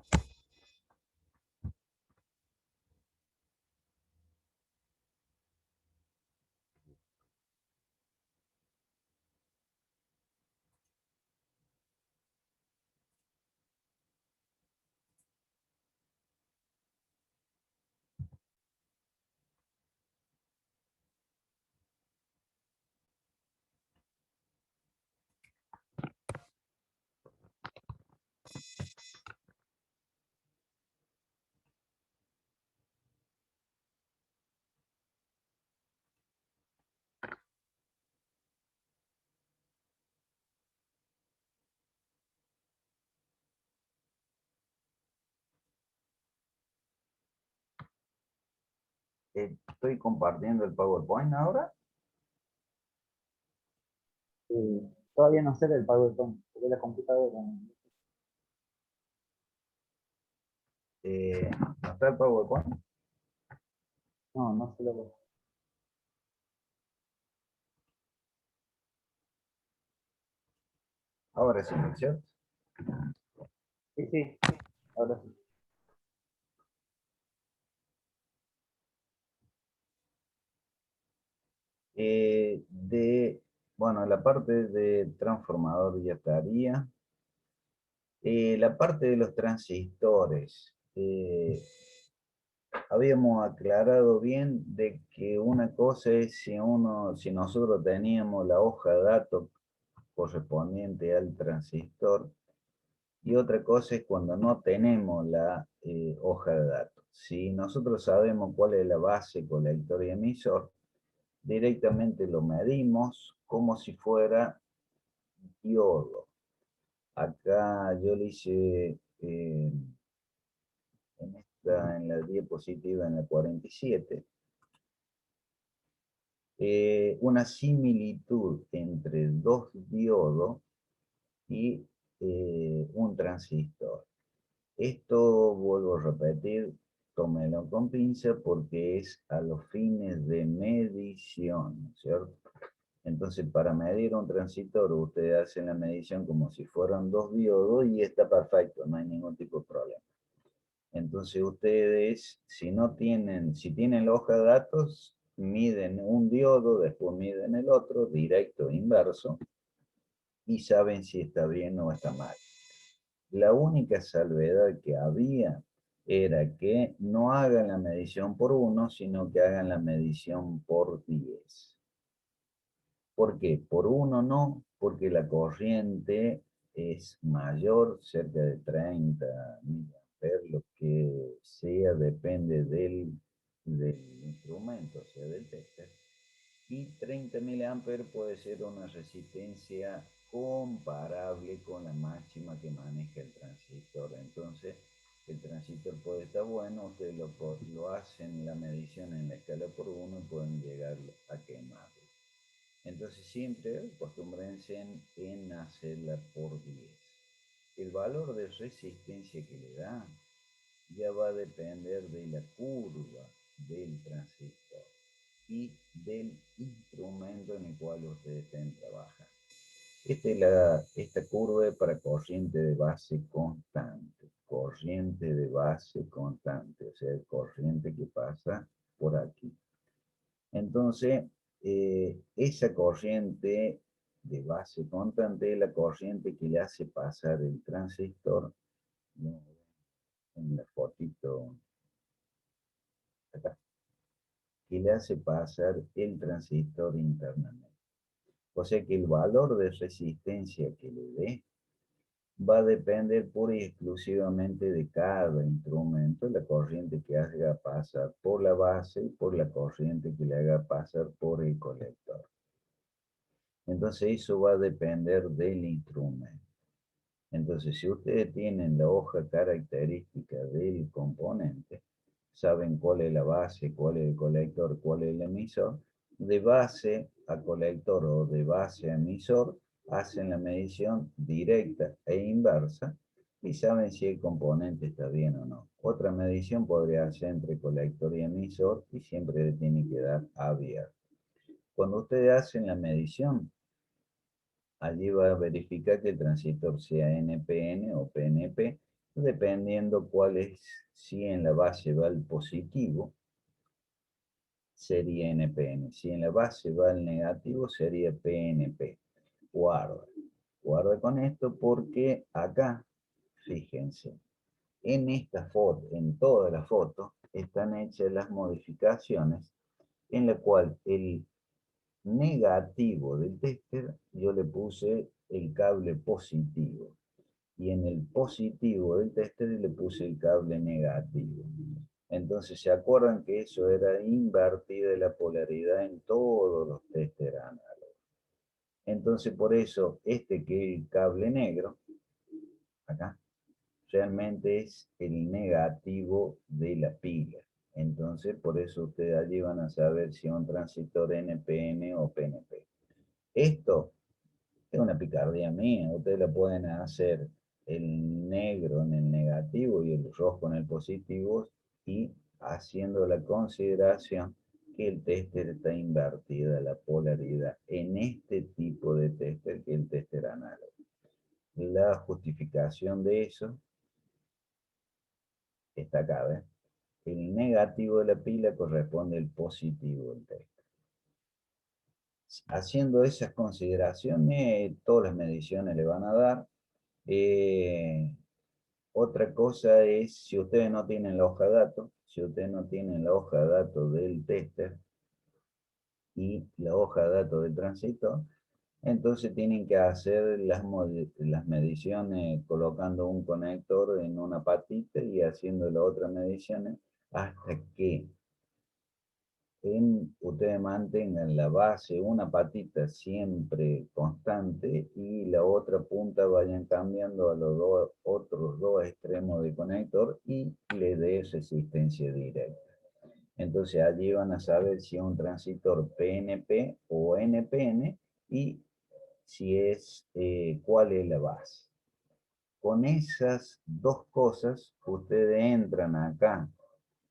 estoy compartiendo el PowerPoint ahora. Todavía no sé del PowerPoint, porque la computadora. ¿No está el PowerPoint? No, no se lo veo. Ahora sí, ¿no es cierto? Sí, sí, ahora sí. Bueno, la parte de transformador ya estaría. La parte de los transistores. Habíamos aclarado bien de que una cosa es si nosotros teníamos la hoja de datos correspondiente al transistor, y otra cosa es cuando no tenemos la hoja de datos. Si nosotros sabemos cuál es la base, colector y emisor, directamente lo medimos como si fuera diodo. Acá yo le hice en la diapositiva, en la 47, una similitud entre dos diodos y un transistor. Esto, vuelvo a repetir, tómelo con pinza porque es a los fines de medición, ¿cierto? Entonces, para medir un transistor, ustedes hacen la medición como si fueran dos diodos y está perfecto, no hay ningún tipo de problema. Entonces, ustedes, si tienen la hoja de datos, miden un diodo, después miden el otro, directo e inverso, y saben si está bien o está mal. La única salvedad que había era que no hagan la medición por 1, sino que hagan la medición por 10. ¿Por qué? Por 1 no, porque la corriente es mayor, cerca de 30 miliamperes, lo que sea depende del instrumento, o sea, del tester. Y 30 miliamperes puede ser una resistencia comparable con la máxima que maneja el transistor. Entonces, el transistor puede estar bueno, ustedes lo hacen la medición en la escala por 1 y pueden llegar a quemarlo. Entonces, siempre acostúmbrense en hacerla por 10. El valor de resistencia que le da ya va a depender de la curva del transistor y del instrumento en el cual ustedes estén trabajando. Esta curva es para corriente de base constante. Corriente de base constante, o sea, corriente que pasa por aquí. Entonces, esa corriente de base constante es la corriente que le hace pasar el transistor, ¿no? En la fotito acá, que le hace pasar el transistor internamente. O sea que el valor de resistencia que le dé va a depender pura y exclusivamente de cada instrumento, la corriente que haga pasar por la base y por la corriente que le haga pasar por el colector. Entonces eso va a depender del instrumento. Entonces, si ustedes tienen la hoja característica del componente, saben cuál es la base, cuál es el colector, cuál es el emisor, de base a colector o de base a emisor, hacen la medición directa e inversa y saben si el componente está bien o no. Otra medición podría ser entre colector y emisor y siempre le tiene que dar abierto. Cuando ustedes hacen la medición, allí va a verificar que el transistor sea NPN o PNP, dependiendo cuál es, si en la base va el positivo, sería NPN. Si en la base va el negativo, sería PNP. Guarda. Guarda con esto porque acá, fíjense, en esta foto, en toda la foto, están hechas las modificaciones en la cual el negativo del tester, yo le puse el cable positivo. Y en el positivo del tester le puse el cable negativo. Entonces, ¿se acuerdan que eso era invertida la polaridad en todos los tester análogos? Entonces, por eso, que es el cable negro, acá, realmente es el negativo de la pila. Entonces, por eso ustedes allí van a saber si es un transistor NPN o PNP. Esto es una picardía mía, ustedes la pueden hacer el negro en el negativo y el rojo en el positivo, y haciendo la consideración que el tester está invertida la polaridad en este tipo de tester, que es el tester análogo. La justificación de eso está acá, ¿ves? El negativo de la pila corresponde al positivo del tester. Haciendo esas consideraciones, todas las mediciones le van a dar. Otra cosa es, si ustedes no tienen la hoja de datos, si ustedes no tienen la hoja de datos del tester y la hoja de datos del transistor, entonces tienen que hacer las mediciones colocando un conector en una patita y haciendo las otras mediciones hasta que ustedes mantengan la base, una patita siempre constante y la otra punta vayan cambiando a los otros dos extremos del conector y le dé resistencia directa. Entonces allí van a saber si es un transistor PNP o NPN y si es, cuál es la base. Con esas dos cosas, ustedes entran acá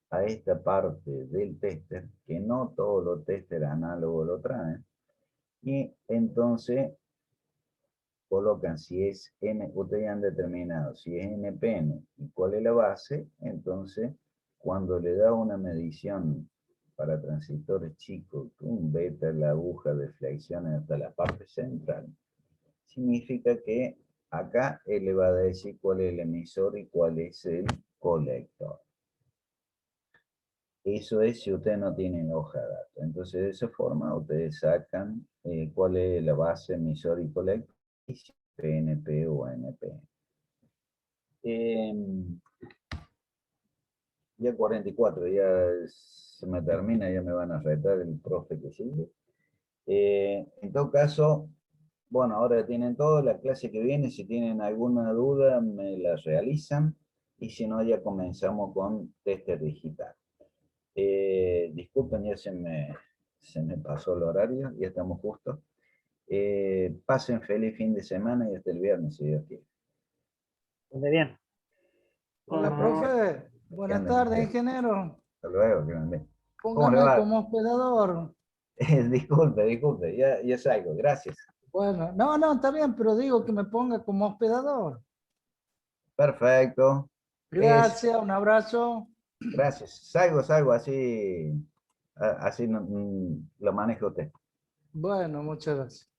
a esta parte del tester, que no todos los testers análogos lo traen, y entonces colocan si es ustedes han determinado si es NPN y cuál es la base, entonces cuando le da una medición para transistores chicos, un beta, la aguja de flexión hasta la parte central, significa que acá él le va a decir cuál es el emisor y cuál es el colector. Eso es si ustedes no tienen hoja de datos. Entonces, de esa forma, ustedes sacan cuál es la base, emisor y colector, y si es PNP o NP. Ya 44, ya se me termina, ya me van a retar el profe que sigue. En todo caso, bueno, ahora tienen todo, la clase que viene, si tienen alguna duda, me la realizan, y si no, ya comenzamos con tester digital. Disculpen, ya se me pasó el horario, ya estamos justos. Pasen feliz fin de semana y hasta el viernes, si Dios quiere. Muy bien. Hola, profe. Buenas anden tardes, ustedes? ingeniero. Hasta luego, que me ven. ¿Cómo le Póngame va? como hospedador. Disculpe, ya salgo, gracias. Bueno, no, está bien, pero digo que me ponga como hospedador. Perfecto. Gracias, un abrazo. Gracias. Salgo, así lo maneja usted. Bueno, muchas gracias.